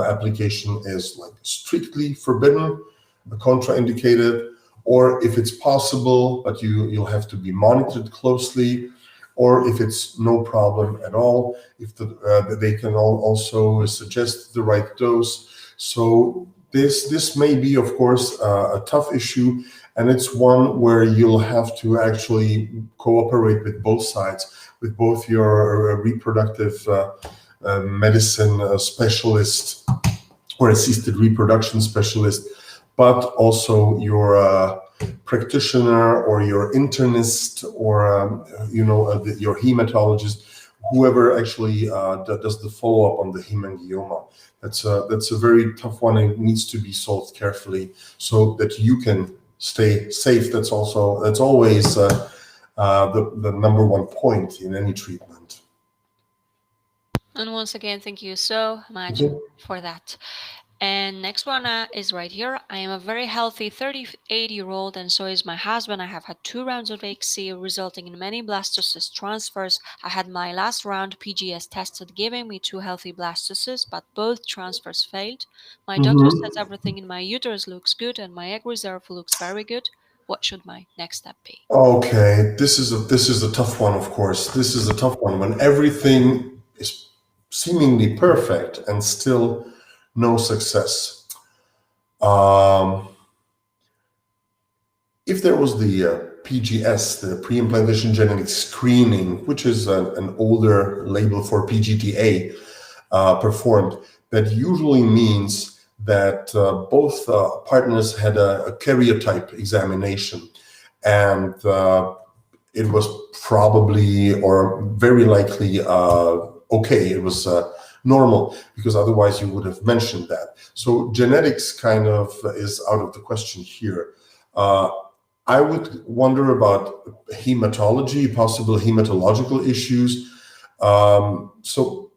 [SPEAKER 2] application is like strictly forbidden, contraindicated, or if it's possible, but you'll have to be monitored closely, or if it's no problem at all, if they can also suggest the right dose. So this may be, of course, a tough issue, and it's one where you'll have to actually cooperate with both sides, with both your reproductive medicine specialist or assisted reproduction specialist, but also your practitioner or your internist or your hematologist, whoever actually does the follow-up on the hemangioma. That's a very tough one, and it needs to be solved carefully so that you can stay safe. That's always the number one point in any treatment.
[SPEAKER 1] And once again, thank you so much for that. And next one is right here. I am a very healthy 38-year-old, and so is my husband. I have had 2 rounds of HC, resulting in many blastocyst transfers. I had my last round PGS tested, giving me 2 healthy blastocysts, but both transfers failed. My doctor says everything in my uterus looks good, and my egg reserve looks very good. What should my next step be?
[SPEAKER 2] Okay, this is a tough one, of course. This is a tough one when everything is seemingly perfect and still no success. If there was the PGS, the pre-implantation genetic screening, which is an older label for PGTA, performed, that usually means that both partners had a karyotype examination, and it was probably or very likely okay. It was normal, because otherwise you would have mentioned that. So genetics kind of is out of the question here. I would wonder about hematology, possible hematological issues. So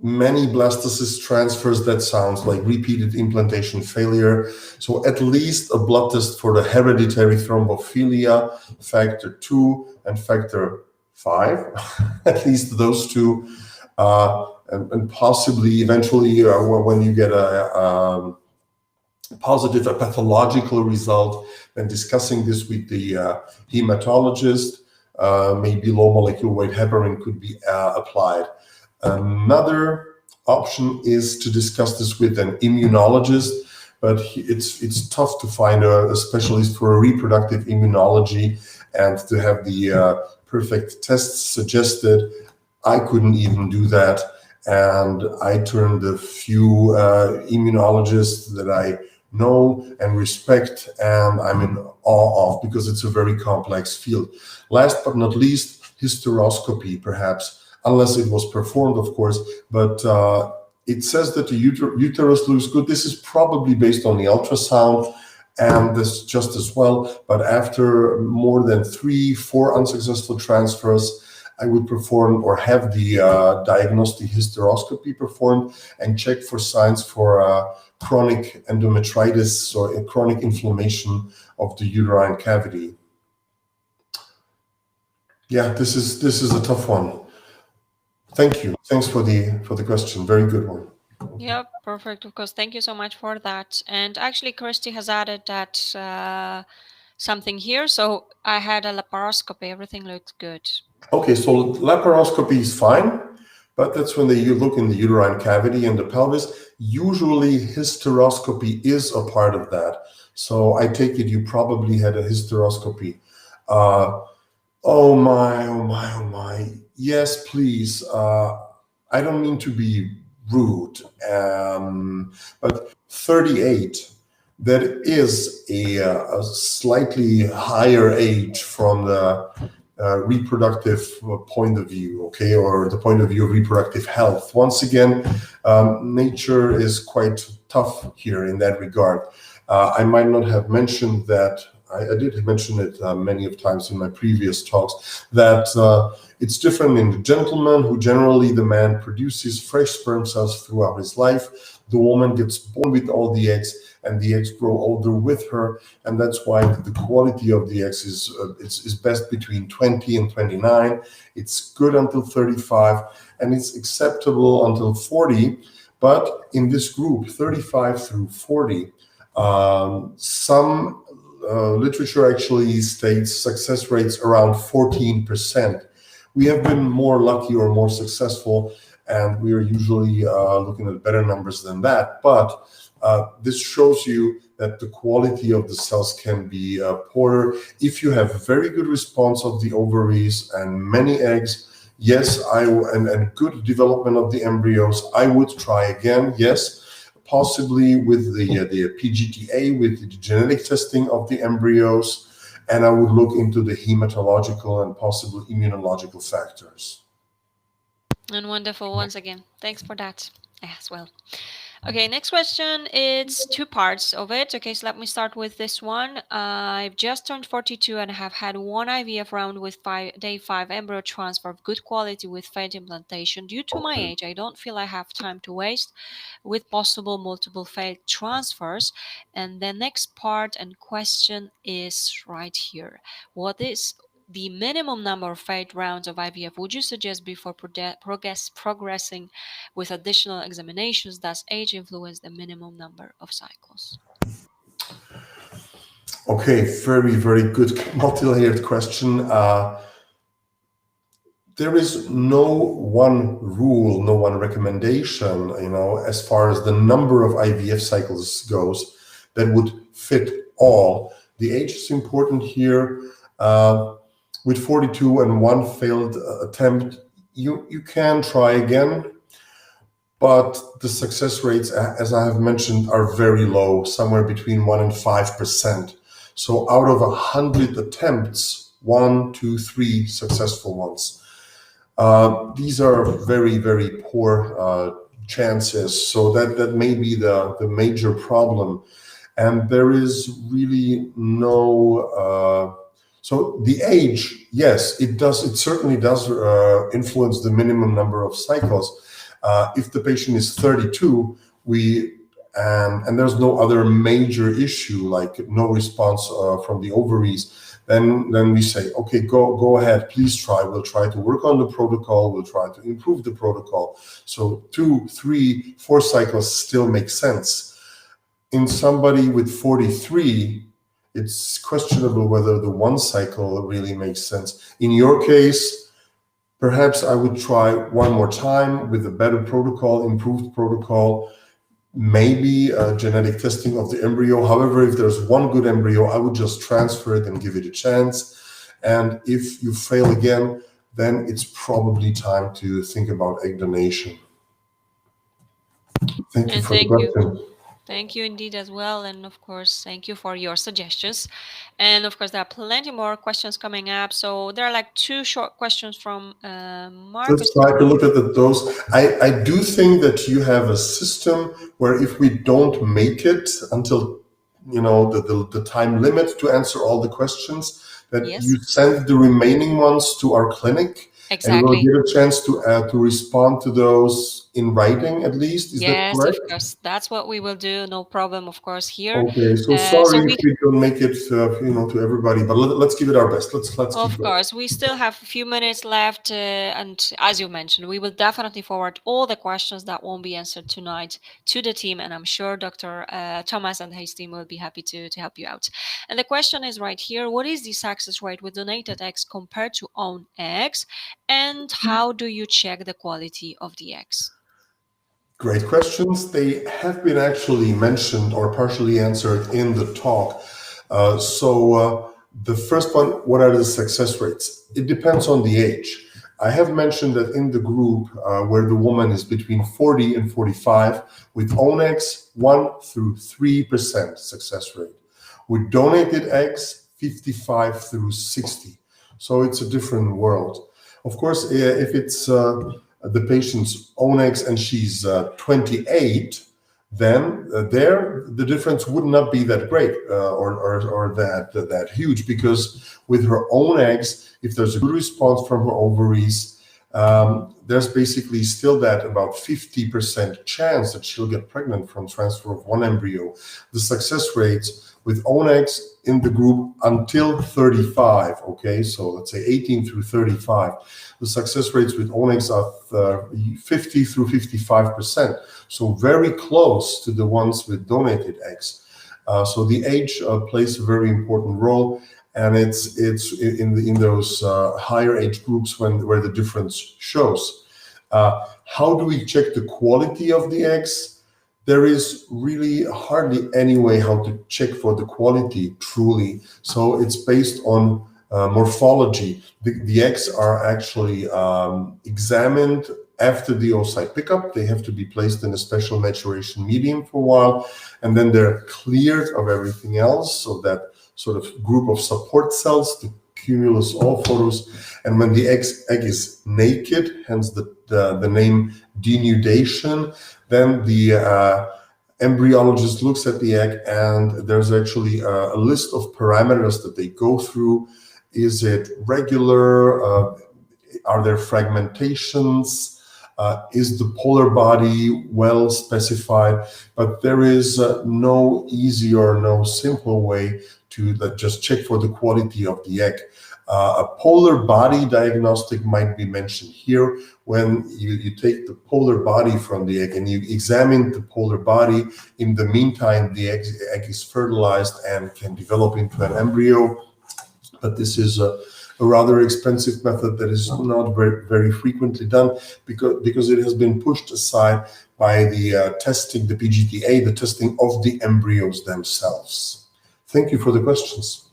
[SPEAKER 2] many blastocyst transfers, that sounds like repeated implantation failure. So at least a blood test for the hereditary thrombophilia, factor 2 and factor 5, at least those two. And possibly eventually when you get a positive, a pathological result, then discussing this with the hematologist, maybe low molecular weight heparin could be applied. Another option is to discuss this with an immunologist, but it's tough to find a specialist for reproductive immunology and to have the perfect tests suggested. I couldn't even do that, and I turned the few immunologists that I know and respect, and I'm in awe of, because it's a very complex field. Last but not least, hysteroscopy, perhaps, unless it was performed, of course, but it says that the uterus looks good. This is probably based on the ultrasound, and this just as well. But after more than 3-4 unsuccessful transfers, I would perform or have the diagnostic hysteroscopy performed and check for signs for chronic endometritis or chronic inflammation of the uterine cavity. Yeah, this is a tough one. Thank you. Thanks for the question. Very good one.
[SPEAKER 1] Yep, perfect. Of course, thank you so much for that. And actually, Christy has added that something here. So I had a laparoscopy. Everything looks good.
[SPEAKER 2] Okay, so laparoscopy is fine, but that's when you look in the uterine cavity and the pelvis. Usually hysteroscopy is a part of that. So I take it you probably had a hysteroscopy. Oh my. Yes, please. I don't mean to be rude, but 38, that is a slightly higher age from the reproductive point of view, okay, or the point of view of reproductive health. Once again, nature is quite tough here in that regard. I might not have mentioned that. I did mention it many of times in my previous talks, that it's different in the gentleman, who generally the man produces fresh sperm cells throughout his life. The woman gets born with all the eggs, and the eggs grow older with her, and that's why the quality of the eggs is best between 20 and 29. It's good until 35, and it's acceptable until 40. But in this group, 35 through 40, some literature actually states success rates around 14%, We have been more lucky or more successful, and we are usually looking at better numbers than that. But this shows you that the quality of the cells can be poorer. If you have very good response of the ovaries and many eggs, yes, and good development of the embryos, I would try again, yes. Possibly with the PGTA, with the genetic testing of the embryos, and I would look into the hematological and possible immunological factors.
[SPEAKER 1] And wonderful once again. Thanks for that as well. Okay, next question. It's two parts of it. Okay, so let me start with this one. I've just turned 42 and have had one IVF round with day 5 embryo transfer of good quality with failed implantation. Due to my age, I don't feel I have time to waste with possible multiple failed transfers. And the next part and question is right here. What is the minimum number of failed rounds of IVF would you suggest before progressing with additional examinations? Does age influence the minimum number of cycles?
[SPEAKER 2] Okay, very, very good multi-layered question. There is no one rule, no one recommendation, as far as the number of IVF cycles goes, that would fit all. The age is important here. With 42 and one failed attempt, you can try again, but the success rates, as I have mentioned, are very low, somewhere between 1% and 5%. So out of 100 attempts, 1, 2, 3 successful ones. These are very, very poor chances. So that may be the major problem. And there is really no... So the age, yes, it certainly does influence the minimum number of cycles. If the patient is 32, and there's no other major issue like no response from the ovaries, then we say, okay, go ahead, please try. We'll try to work on the protocol. We'll try to improve the protocol. So 2, 3, 4 cycles still make sense. In somebody with 43, it's questionable whether the 1 cycle really makes sense. In your case, perhaps I would try one more time with a better protocol, improved protocol, maybe genetic testing of the embryo. However, if there's one good embryo, I would just transfer it and give it a chance. And if you fail again, then it's probably time to think about egg donation. Thank you for the question.
[SPEAKER 1] Thank you indeed as well. And of course, thank you for your suggestions. And of course, there are plenty more questions coming up. So there are like 2 short questions from Marcus.
[SPEAKER 2] Let's try to look at those. I do think that you have a system where if we don't make it until the time limit to answer all the questions, that you send the remaining ones to our clinic.
[SPEAKER 1] Exactly.
[SPEAKER 2] And we'll get a chance to respond to those in writing at least. Is that correct?
[SPEAKER 1] Yes, of course. That's what we will do. No problem, of course, here.
[SPEAKER 2] Okay, so sorry if we don't make it to everybody, but let's give it our best. Let's keep going.
[SPEAKER 1] Of course, we still have a few minutes left, and as you mentioned, we will definitely forward all the questions that won't be answered tonight to the team, and I'm sure Dr. Thomas and his team will be happy to help you out. And the question is right here: what is the success rate with donated eggs compared to own eggs, and how do you check the quality of the eggs?
[SPEAKER 2] Great questions. They have been actually mentioned or partially answered in the talk. The first one, what are the success rates? It depends on the age. I have mentioned that in the group where the woman is between 40 and 45, with own eggs, 1 through 3% success rate. With donated eggs, 55 through 60. So it's a different world. Of course, if it's the patient's own eggs and she's 28, then the difference would not be that great or that huge, because with her own eggs, if there's a good response from her ovaries, there's basically still that about 50% chance that she'll get pregnant from transfer of one embryo. The success rates with own eggs in the group until 35, okay, so let's say 18 through 35, the success rates with own eggs are 50 through 55%, so very close to the ones with donated eggs. So the age plays a very important role. and it's in those higher age groups where the difference shows. How do we check the quality of the eggs? There is really hardly any way how to check for the quality truly. So it's based on morphology. The eggs are actually examined after the oocyte pickup. They have to be placed in a special maturation medium for a while, and then they're cleared of everything else. So that sort of group of support cells, the cumulus ovophorus, and when the egg is naked, hence the name denudation, then the embryologist looks at the egg, and there's actually a list of parameters that they go through. Is it regular? Are there fragmentations? Is the polar body well specified? But there is no easy or no simple way to just check for the quality of the egg. A polar body diagnostic might be mentioned here. When you take the polar body from the egg and you examine the polar body, in the meantime, the egg is fertilized and can develop into an embryo. But this is a rather expensive method that is not very frequently done because it has been pushed aside by the testing, the PGTA, the testing of the embryos themselves. Thank you for the questions.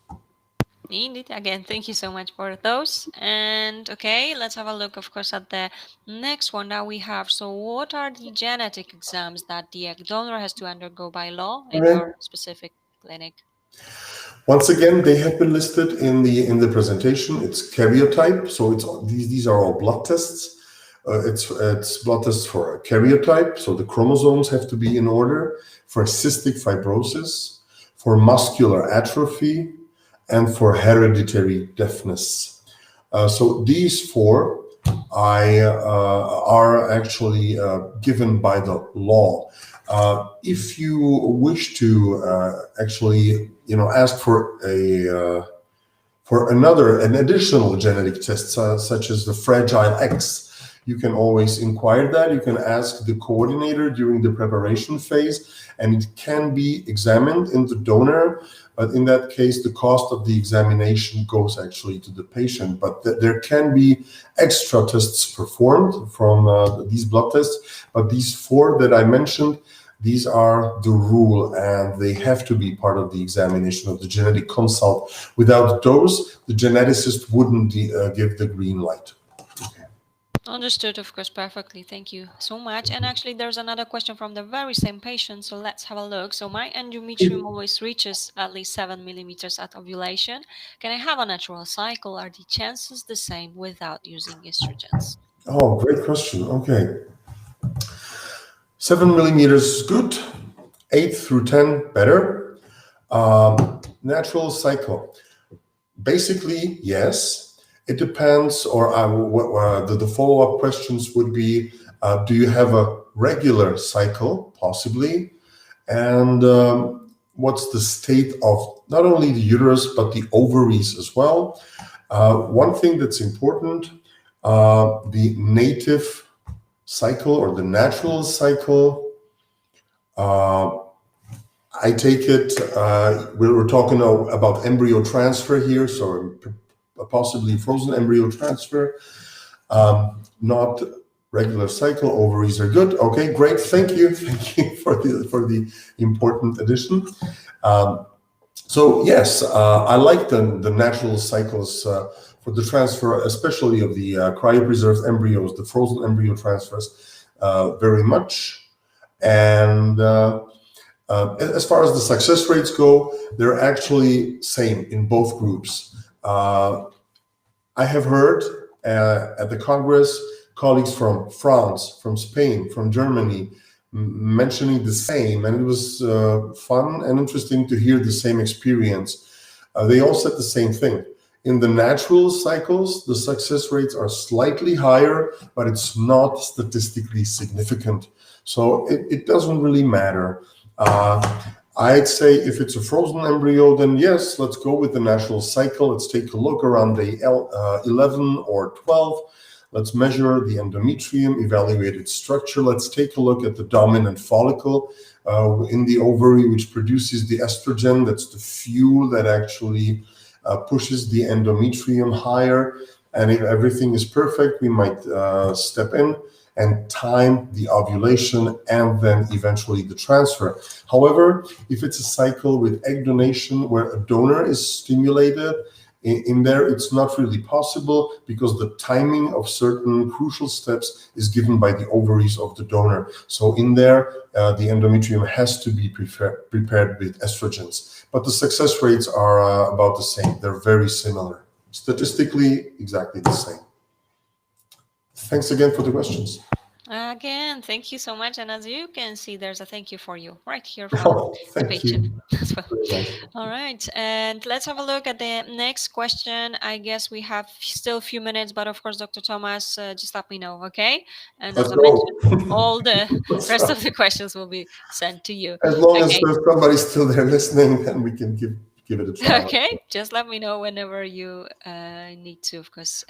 [SPEAKER 1] Indeed, again, thank you so much for those. And okay, let's have a look, of course, at the next one that we have. So what are the genetic exams that the egg donor has to undergo by law in your specific clinic?
[SPEAKER 2] Once again, they have been listed in the presentation. It's karyotype, so these are all blood tests. It's blood tests for karyotype, so the chromosomes have to be in order, for cystic fibrosis, for muscular atrophy, and for hereditary deafness. So these four are actually given by the law. If you wish to actually, ask for an additional genetic test, such as the Fragile X, you can always inquire that. You can ask the coordinator during the preparation phase, and it can be examined in the donor. But in that case, the cost of the examination goes actually to the patient. But there can be extra tests performed from these blood tests. But these four that I mentioned, these are the rule, and they have to be part of the examination of the genetic consult. Without those, the geneticist wouldn't give the green light.
[SPEAKER 1] Understood, of course, perfectly. Thank you so much. And actually, there's another question from the very same patient, so let's have a look. So my endometrium always reaches at least 7 millimeters at ovulation. Can I have a natural cycle? Are the chances the same without using estrogens?
[SPEAKER 2] Oh, great question. Okay. 7 millimeters is good. 8 through 10, better. Natural cycle. Basically, yes. It depends, or the follow-up questions would be, do you have a regular cycle, possibly? And what's the state of not only the uterus, but the ovaries as well? One thing that's important, the native cycle or the natural cycle, I take it, we're talking about embryo transfer here, so possibly frozen embryo transfer, not regular cycle. Ovaries are good. Okay, great. Thank you for the important addition. So yes, I like the natural cycles for the transfer, especially of the cryopreserved embryos, the frozen embryo transfers, very much. And as far as the success rates go, they're actually same in both groups. I have heard at the Congress colleagues from France, from Spain, from Germany mentioning the same, and it was fun and interesting to hear the same experience. They all said the same thing. In the natural cycles, the success rates are slightly higher, but it's not statistically significant. So it doesn't really matter. I'd say if it's a frozen embryo, then yes, let's go with the natural cycle. Let's take a look around day 11 or 12. Let's measure the endometrium, evaluate its structure. Let's take a look at the dominant follicle in the ovary, which produces the estrogen. That's the fuel that actually pushes the endometrium higher. And if everything is perfect, we might step in and time the ovulation and then eventually the transfer. However, if it's a cycle with egg donation where a donor is stimulated, in there it's not really possible because the timing of certain crucial steps is given by the ovaries of the donor. So in there, the endometrium has to be prepared with estrogens. But the success rates are about the same. They're very similar. Statistically, exactly the same. Thanks again for the questions.
[SPEAKER 1] Again, thank you so much. And as you can see, there's a thank you for you right here from
[SPEAKER 2] Oh,
[SPEAKER 1] the
[SPEAKER 2] thank
[SPEAKER 1] patient
[SPEAKER 2] you.
[SPEAKER 1] as well.
[SPEAKER 2] Very nice.
[SPEAKER 1] All right. And let's have a look at the next question. I guess we have still a few minutes, but of course, Dr. Thomas, just let me know, okay? And
[SPEAKER 2] Let's
[SPEAKER 1] as I
[SPEAKER 2] go.
[SPEAKER 1] mentioned, all the
[SPEAKER 2] Let's
[SPEAKER 1] rest
[SPEAKER 2] go.
[SPEAKER 1] of the questions will be sent to you.
[SPEAKER 2] As long as
[SPEAKER 1] Okay.
[SPEAKER 2] there's somebody still there listening, then we can give it a try.
[SPEAKER 1] Okay, just let me know whenever you need to, of course,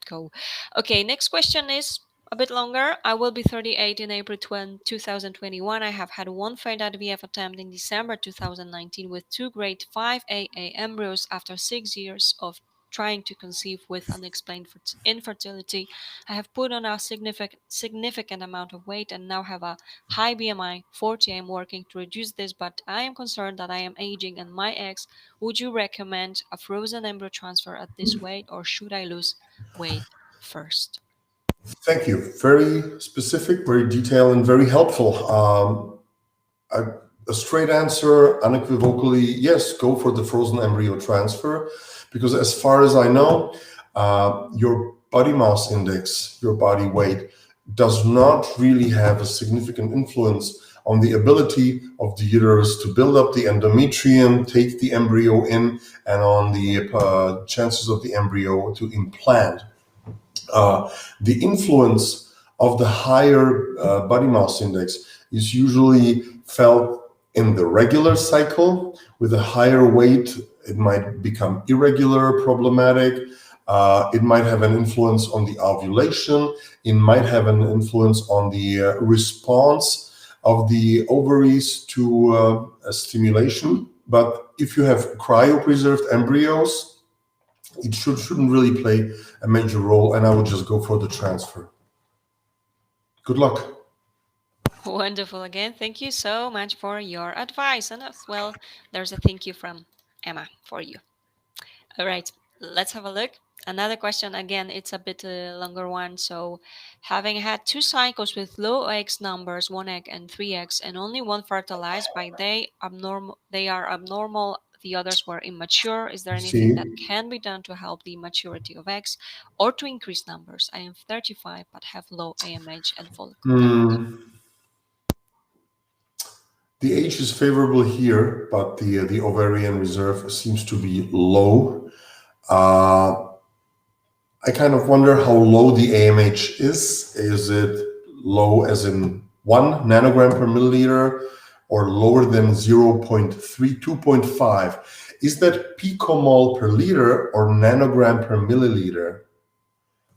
[SPEAKER 1] go. Okay, next question is a bit longer. I will be 38 in April 2021. I have had one failed IVF attempt in December 2019 with 2 grade 5AA embryos after 6 years of trying to conceive with unexplained infertility. I have put on a significant amount of weight and now have a high BMI 40. I am working to reduce this, but I am concerned that I am aging and my ex. Would you recommend a frozen embryo transfer at this weight, or should I lose weight first?
[SPEAKER 2] Thank you. Very specific, very detailed, and very helpful. A straight answer, unequivocally, yes, go for the frozen embryo transfer, because as far as I know, your body mass index, your body weight, does not really have a significant influence on the ability of the uterus to build up the endometrium, take the embryo in, and on the chances of the embryo to implant. The influence of the higher body mass index is usually felt in the regular cycle. With a higher weight, it might become irregular, problematic. It might have an influence on the ovulation. It might have an influence on the response of the ovaries to stimulation. But if you have cryopreserved embryos, it shouldn't really play a major role, and I would just go for the transfer. Good luck.
[SPEAKER 1] Wonderful. Again, thank you so much for your advice. And as well, there's a thank you from Emma for you. All right, let's have a look. Another question, again, it's a bit longer one. So, having had 2 cycles with low eggs numbers, 1 egg and 3 eggs, and only one fertilized, they are abnormal. The others were immature. Is there anything that
[SPEAKER 2] See,
[SPEAKER 1] can be done to help the maturity of eggs or to increase numbers? I am 35 but have low AMH and follicle count.
[SPEAKER 2] the age is favorable here, but the ovarian reserve seems to be low. I kind of wonder how low the AMH is. Is it low as in 1 nanogram per milliliter, or lower than 0.3, 2.5? Is that picomole per liter or nanogram per milliliter?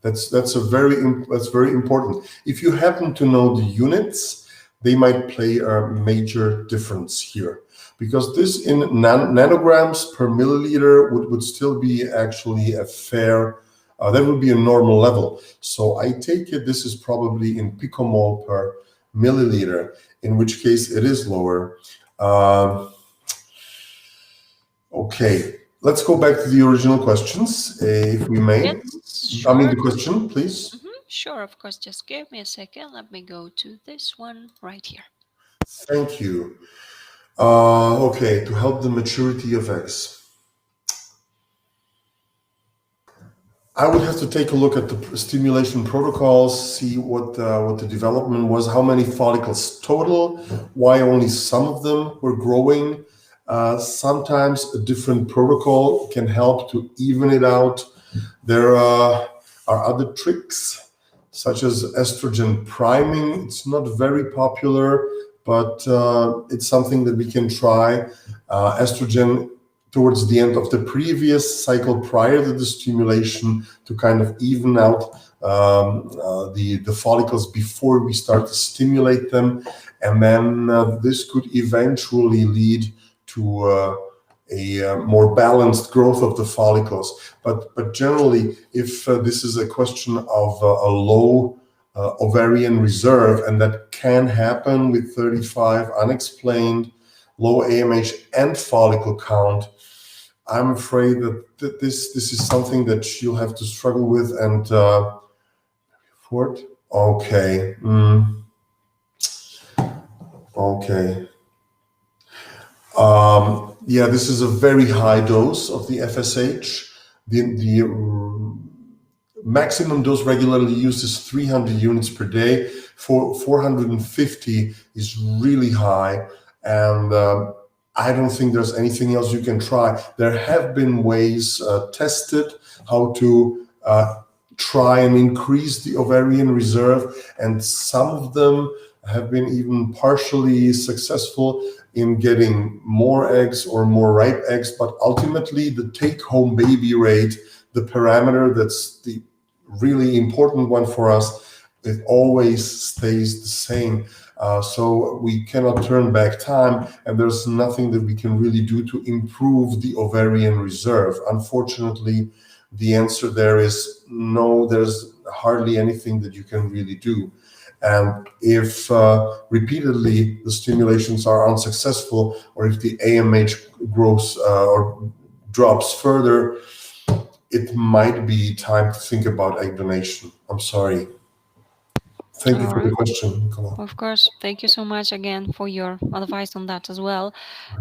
[SPEAKER 2] That's very important. If you happen to know the units, they might play a major difference here, because this in nanograms per milliliter would still be actually a fair. That would be a normal level. So I take it this is probably in picomole per milliliter, in which case it is lower. Okay, let's go back to the original questions, if we may.
[SPEAKER 1] Yes, sure.
[SPEAKER 2] I mean, the question, please.
[SPEAKER 1] Sure, of course. Just give me a second. Let me go to this one right here.
[SPEAKER 2] Thank you. Okay, to help the maturity of eggs. I would have to take a look at the stimulation protocols, see what the development was, how many follicles total, why only some of them were growing. Sometimes a different protocol can help to even it out. There are other tricks, such as estrogen priming. It's not very popular, but it's something that we can try. Estrogen towards the end of the previous cycle prior to the stimulation to kind of even out the follicles before we start to stimulate them. And then this could eventually lead to more balanced growth of the follicles. But generally, if this is a question of a low ovarian reserve, and that can happen with 35 unexplained, low AMH and follicle count, I'm afraid that this is something that you'll have to struggle with. And Fort, okay, okay. Yeah, this is a very high dose of the FSH. The maximum dose regularly used is 300 units per day. 450 is really high, and I don't think there's anything else you can try. There have been ways tested how to try and increase the ovarian reserve, and some of them have been even partially successful in getting more eggs or more ripe eggs. But ultimately, the take-home baby rate, the parameter that's the really important one for us, it always stays the same. So we cannot turn back time, and there's nothing that we can really do to improve the ovarian reserve. Unfortunately, the answer there is no, there's hardly anything that you can really do. And if repeatedly the stimulations are unsuccessful, or if the AMH grows or drops further, it might be time to think about egg donation. I'm sorry. Thank you
[SPEAKER 1] All
[SPEAKER 2] for the
[SPEAKER 1] right.
[SPEAKER 2] question, Nicola.
[SPEAKER 1] Of course. Thank you so much again for your advice on that as well.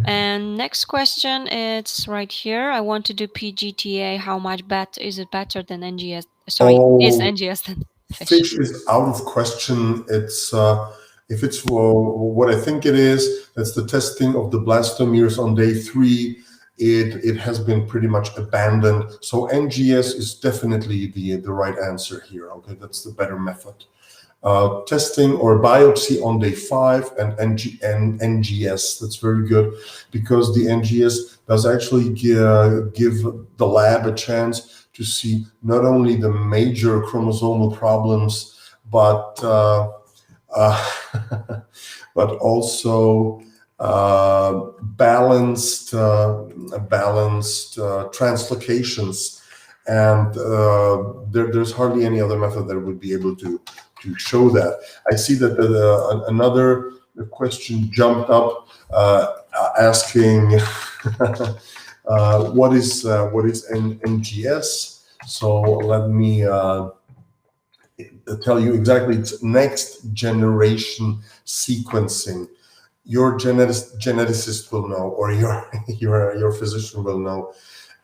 [SPEAKER 1] And next question, it's right here. I want to do PGTA. How much is it better than NGS? Sorry, is
[SPEAKER 2] Oh,
[SPEAKER 1] NGS than fish?
[SPEAKER 2] fish is out of question. It's if it's what I think it is, that's the testing of the blastomeres on day 3. It has been pretty much abandoned. So NGS is definitely the right answer here. Okay, that's the better method. Testing or biopsy on day 5 and NGS. That's very good, because the NGS does actually give the lab a chance to see not only the major chromosomal problems, but but also balanced translocations. And there's hardly any other method that would be able to show that. I see that another question jumped up asking what is NGS. So let me tell you exactly. It's next generation sequencing. Your geneticist will know, or your physician will know.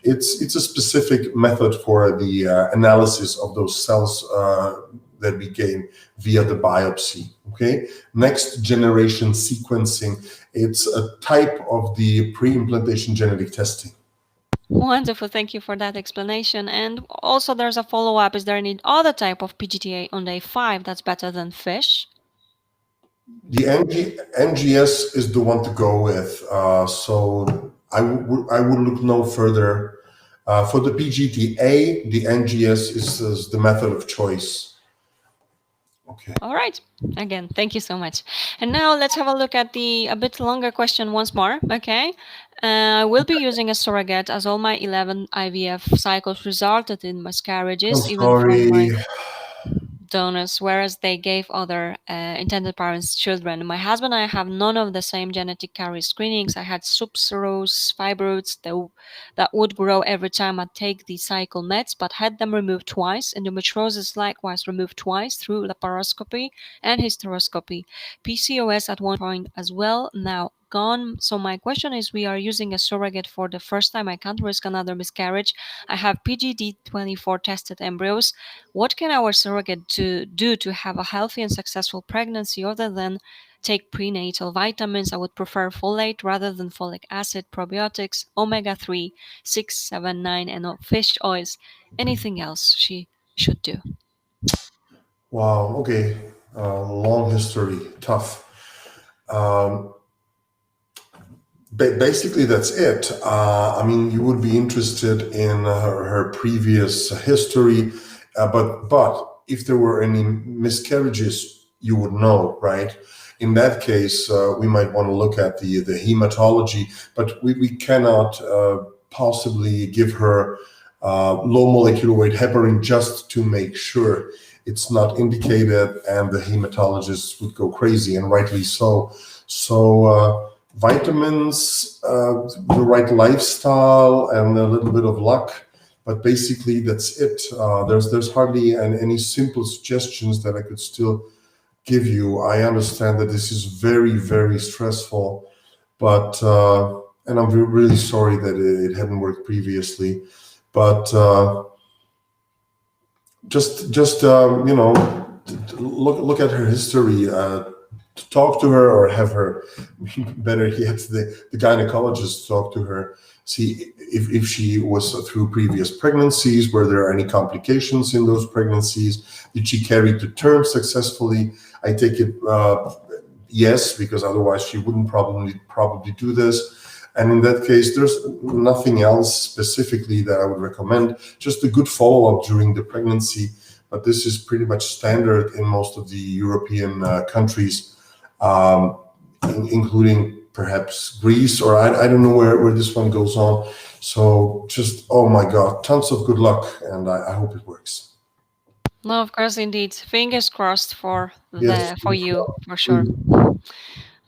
[SPEAKER 2] It's a specific method for the analysis of those cells that we gain via the biopsy. Okay, next generation sequencing. It's a type of the pre-implantation genetic testing.
[SPEAKER 1] Wonderful. Thank you for that explanation. And also, there's a follow-up. Is there any other type of PGTA on day 5 that's better than fish?
[SPEAKER 2] The NGS is the one to go with. So I would look no further. For the PGTA, the NGS is the method of choice. Okay.
[SPEAKER 1] All right. Again, thank you so much. And now let's have a look at a bit longer question once more. Okay. I will be using a surrogate, as all my 11 IVF cycles resulted in miscarriages,
[SPEAKER 2] I'm
[SPEAKER 1] even from my
[SPEAKER 2] sorry.
[SPEAKER 1] donors, whereas they gave other intended parents children. My husband and I have none of the same genetic carrier screenings. I had subserous fibroids that would grow every time I take the cycle meds, but had them removed twice. Endometriosis likewise removed twice through laparoscopy and hysteroscopy. PCOS at one point as well, now gone. So my question is, we are using a surrogate for the first time. I can't risk another miscarriage. I have PGD24 tested embryos. What can our surrogate do to have a healthy and successful pregnancy other than take prenatal vitamins? I would prefer folate rather than folic acid, probiotics, omega-3, 6, 7, 9, and fish oils. Anything else she should do?
[SPEAKER 2] Wow. Okay. Long history. Tough. Basically, that's it. I mean, you would be interested in her previous history, but if there were any miscarriages you would know, right? In that case, we might want to look at the hematology, but we cannot possibly give her low molecular weight heparin just to make sure. It's not indicated, and the hematologists would go crazy, and rightly so. So vitamins, the right lifestyle, and a little bit of luck, but basically that's it. There's hardly any simple suggestions that I could still give you. I understand that this is very, very stressful, but and I'm really sorry that it hadn't worked previously, but just look at her history. Talk to her, or have her, better yet, the gynecologist talk to her, see if she was through previous pregnancies, were there any complications in those pregnancies, did she carry to term successfully. I take it yes, because otherwise she wouldn't probably do this. And in that case, there's nothing else specifically that I would recommend, just a good follow-up during the pregnancy. But this is pretty much standard in most of the European countries, including perhaps Greece, or I don't know where this one goes on. So just, oh my God, tons of good luck, and I hope it works.
[SPEAKER 1] No, of course, indeed. Fingers crossed for
[SPEAKER 2] Yes,
[SPEAKER 1] for you, for sure.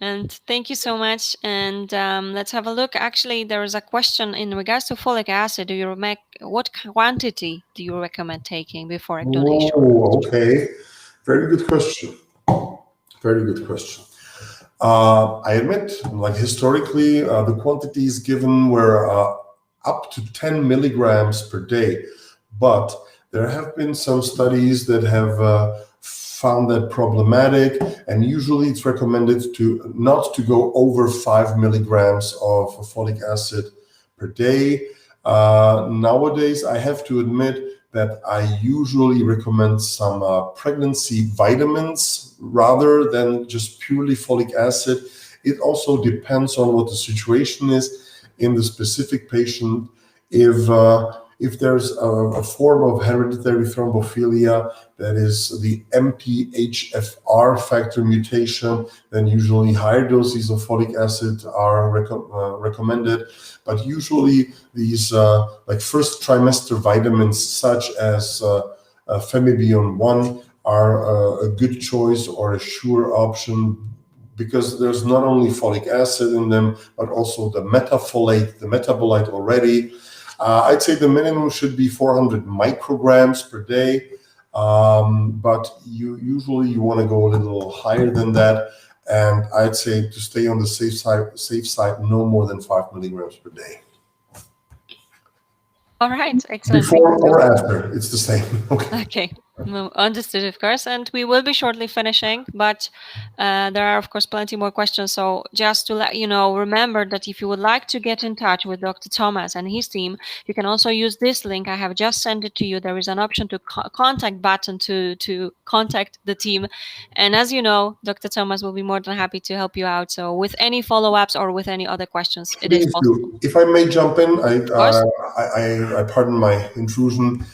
[SPEAKER 1] And thank you so much. And let's have a look. Actually, there is a question in regards to folic acid. Do you what quantity do you recommend taking before egg donation?
[SPEAKER 2] Oh, okay. Very good question. Very good question. I admit, like historically, the quantities given were up to 10 milligrams per day, but there have been some studies that have found that problematic, and usually it's recommended to not to go over 5 milligrams of folic acid per day. Nowadays, I have to admit that I usually recommend some pregnancy vitamins rather than just purely folic acid. It also depends on what the situation is in the specific patient. If there's a form of hereditary thrombophilia that is the MTHFR factor mutation, then usually higher doses of folic acid are recommended. But usually these like first trimester vitamins such as Femibion 1 are a good choice or a sure option, because there's not only folic acid in them, but also the metafolate, the metabolite already. I'd say the minimum should be 400 micrograms per day, but usually you want to go a little higher than that. And I'd say to stay on the safe side, no more than 5 milligrams per day.
[SPEAKER 1] All right, excellent.
[SPEAKER 2] Before or after, it's the same. Okay.
[SPEAKER 1] Okay. No, understood, of course. And we will be shortly finishing, but there are, of course, plenty more questions. So just to let you know, remember that if you would like to get in touch with Dr. Tomas and his team, you can also use this link. I have just sent it to you. There is an option to contact button to contact the team. And as you know, Dr. Tomas will be more than happy to help you out. So with any follow-ups or with any other questions, it is
[SPEAKER 2] Please
[SPEAKER 1] possible.
[SPEAKER 2] do. If I may jump in,
[SPEAKER 1] Of course.
[SPEAKER 2] I pardon my intrusion.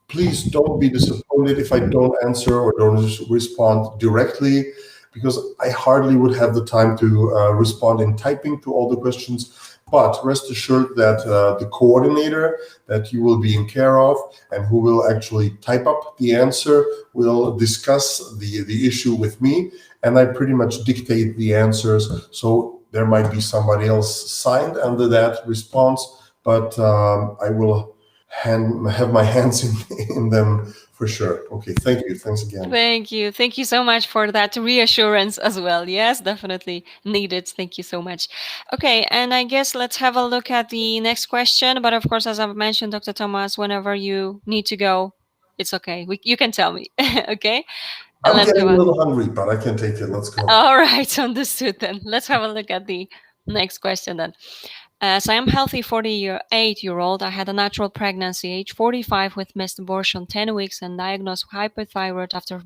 [SPEAKER 2] Please don't be disappointed if I don't answer or don't respond directly, because I hardly would have the time to respond in typing to all the questions. But rest assured that the coordinator that you will be in care of and who will actually type up the answer will discuss the issue with me, and I pretty much dictate the answers. So there might be somebody else signed under that response, but I will have my hands in them for sure. Okay, thank you. Thanks again.
[SPEAKER 1] Thank you. Thank you so much for that reassurance as well. Yes, definitely needed. Thank you so much. Okay, and I guess let's have a look at the next question. But of course, as I've mentioned, Dr. Thomas, whenever you need to go, it's okay. You can tell me. Okay? And
[SPEAKER 2] I'm
[SPEAKER 1] let's
[SPEAKER 2] getting
[SPEAKER 1] have
[SPEAKER 2] a
[SPEAKER 1] a.
[SPEAKER 2] little hungry, but I can take it. Let's go.
[SPEAKER 1] All right, understood then. Let's have a look at the next question then. As I am healthy 48-year-old, I had a natural pregnancy, age 45, with missed abortion 10 weeks and diagnosed hypothyroid after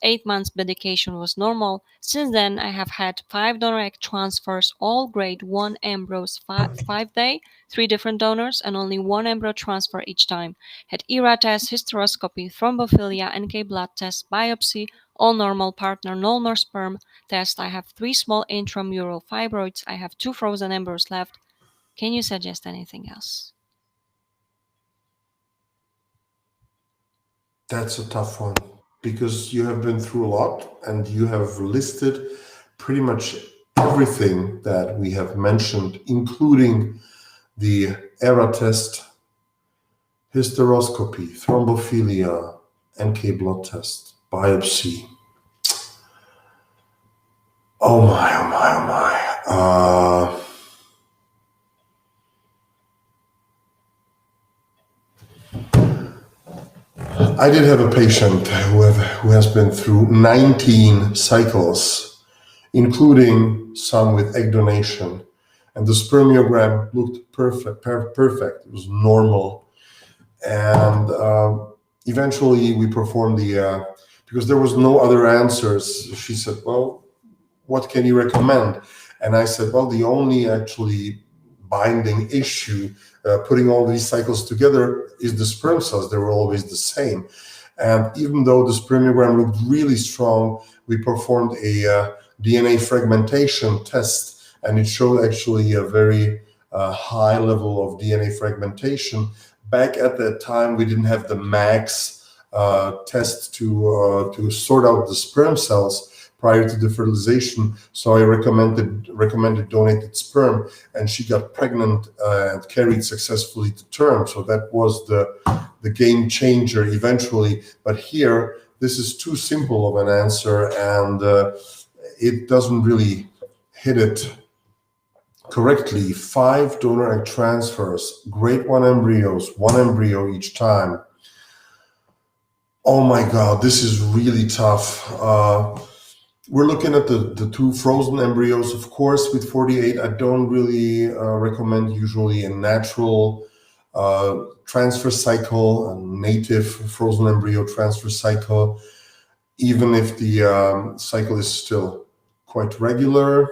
[SPEAKER 1] 8 months medication was normal. Since then, I have had 5 donor egg transfers, all grade 1 embryos, 5 day, 3 different donors, and only 1 embryo transfer each time. Had ERA test, hysteroscopy, thrombophilia, NK blood test, biopsy, all normal, partner, no more sperm test. I have 3 small intramural fibroids. I have 2 frozen embryos left. Can you suggest anything else?
[SPEAKER 2] That's a tough one because you have been through a lot and you have listed pretty much everything that we have mentioned, including the ERA test, hysteroscopy, thrombophilia, NK blood test, biopsy. Oh my, oh my, oh my. I did have a patient who has been through 19 cycles, including some with egg donation, and the spermogram looked perfect. It was normal, and eventually we performed because there was no other answers. She said, "Well, what can you recommend?" And I said, "Well, the only actually binding issue, putting all these cycles together, is the sperm cells. They were always the same. And even though the spermogram looked really strong, we performed a DNA fragmentation test, and it showed actually a very high level of DNA fragmentation. Back at that time, we didn't have the MAX test to sort out the sperm cells prior to the fertilization, so I recommended donated sperm, and she got pregnant and carried successfully to term. So that was the game changer eventually. But here, this is too simple of an answer, and it doesn't really hit it correctly. 5 donor egg transfers, grade 1 embryos, 1 embryo each time. Oh my God, this is really tough. We're looking at the 2 frozen embryos, of course. With 48, I don't really recommend usually a natural transfer cycle, a native frozen embryo transfer cycle, even if the cycle is still quite regular.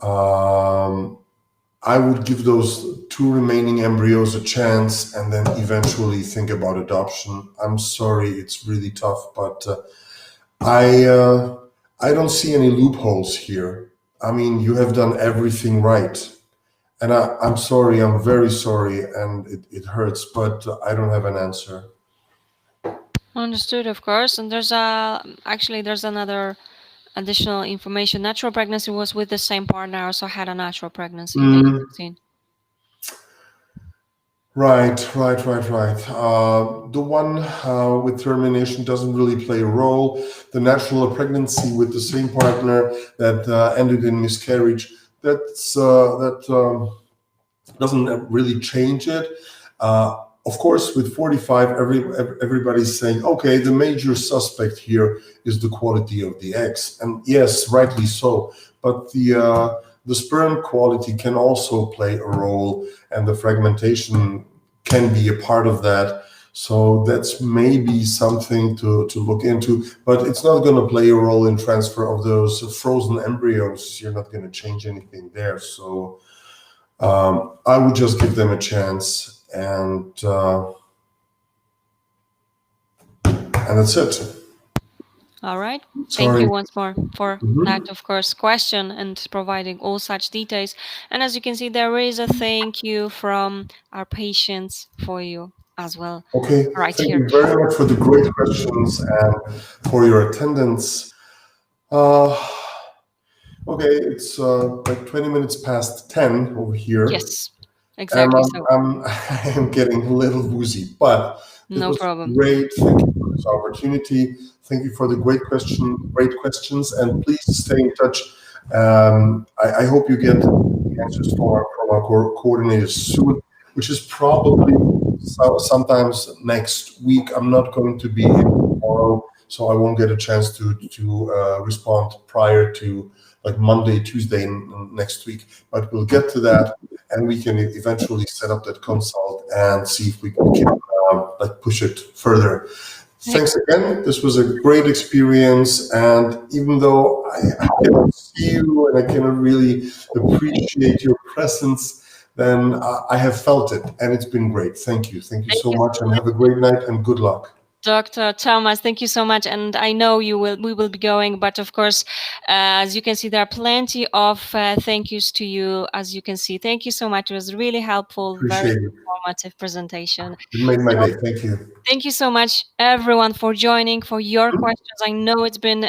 [SPEAKER 2] I would give those 2 remaining embryos a chance and then eventually think about adoption. I'm sorry, it's really tough, but I don't see any loopholes here. I mean, you have done everything right. And I'm sorry, I'm very sorry, and it hurts, but I don't have an answer.
[SPEAKER 1] Understood, of course. And there's another additional information. Natural pregnancy was with the same partner. I also had a natural pregnancy in 2016.
[SPEAKER 2] Right. The one with termination doesn't really play a role. The natural pregnancy with the same partner that ended in miscarriage, that doesn't really change it. Of course, with 45, everybody's saying, okay, the major suspect here is the quality of the eggs, and yes, rightly so. But the sperm quality can also play a role, and the fragmentation can be a part of that. So that's maybe something to look into, but it's not going to play a role in transfer of those frozen embryos. You're not going to change anything there. So I would just give them a chance, and that's it.
[SPEAKER 1] All right.
[SPEAKER 2] Sorry.
[SPEAKER 1] Thank you once more for that, of course, question and providing all such details. And as you can see, there is a thank you from our patients for you as well.
[SPEAKER 2] Okay.
[SPEAKER 1] Right
[SPEAKER 2] Thank
[SPEAKER 1] here.
[SPEAKER 2] you very much for the great questions and for your attendance. Okay, it's like 20 minutes past 10 over here.
[SPEAKER 1] Yes, exactly.
[SPEAKER 2] And I'm getting a little woozy, but this
[SPEAKER 1] No
[SPEAKER 2] was
[SPEAKER 1] problem.
[SPEAKER 2] great. Thank you for this opportunity. Thank you for the great questions, and please stay in touch. I hope you get answers from our coordinators soon, which is probably sometimes next week. I'm not going to be here tomorrow, so I won't get a chance to respond prior to like Monday, Tuesday next week. But we'll get to that, and we can eventually set up that consult and see if we can like push it further. Thanks again. This was a great experience, and even though I cannot see you and I cannot really appreciate your presence, then I have felt it, and it's been great. Thank you. Thank you
[SPEAKER 1] Thank
[SPEAKER 2] so
[SPEAKER 1] you
[SPEAKER 2] much,
[SPEAKER 1] so
[SPEAKER 2] and
[SPEAKER 1] much,
[SPEAKER 2] have a great night and good luck.
[SPEAKER 1] Dr. Thomas. Thank you so much, and I know we will be going, but of course, as you can see, there are plenty of thank yous to you. As you can see, thank you so much. It was really helpful, very
[SPEAKER 2] Appreciate it.
[SPEAKER 1] informative presentation.
[SPEAKER 2] It made my
[SPEAKER 1] So
[SPEAKER 2] day. Thank you.
[SPEAKER 1] thank you so much, everyone, for joining, for your questions. I know it's been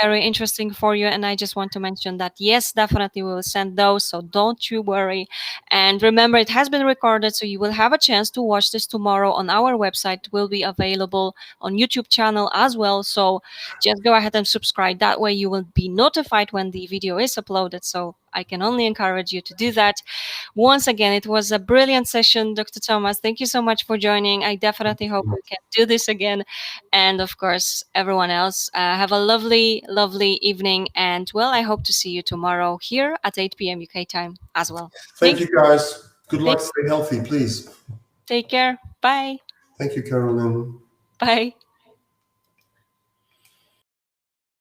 [SPEAKER 1] very interesting for you, and I just want to mention that yes, definitely we will send those, so don't you worry. And remember, it has been recorded, so you will have a chance to watch this tomorrow on our website. It will be available on YouTube channel as well. So just go ahead and subscribe. That way, you will be notified when the video is uploaded. So I can only encourage you to do that. Once again, it was a brilliant session, Dr. Thomas. Thank you so much for joining. I definitely hope we can do this again. And of course, everyone else, have a lovely, lovely evening. And well, I hope to see you tomorrow here at 8 p.m. UK time as well.
[SPEAKER 2] Thank you, guys. Good
[SPEAKER 1] Thank
[SPEAKER 2] luck. Stay healthy, please.
[SPEAKER 1] Take care. Bye.
[SPEAKER 2] Thank you, Carolyn.
[SPEAKER 1] Bye.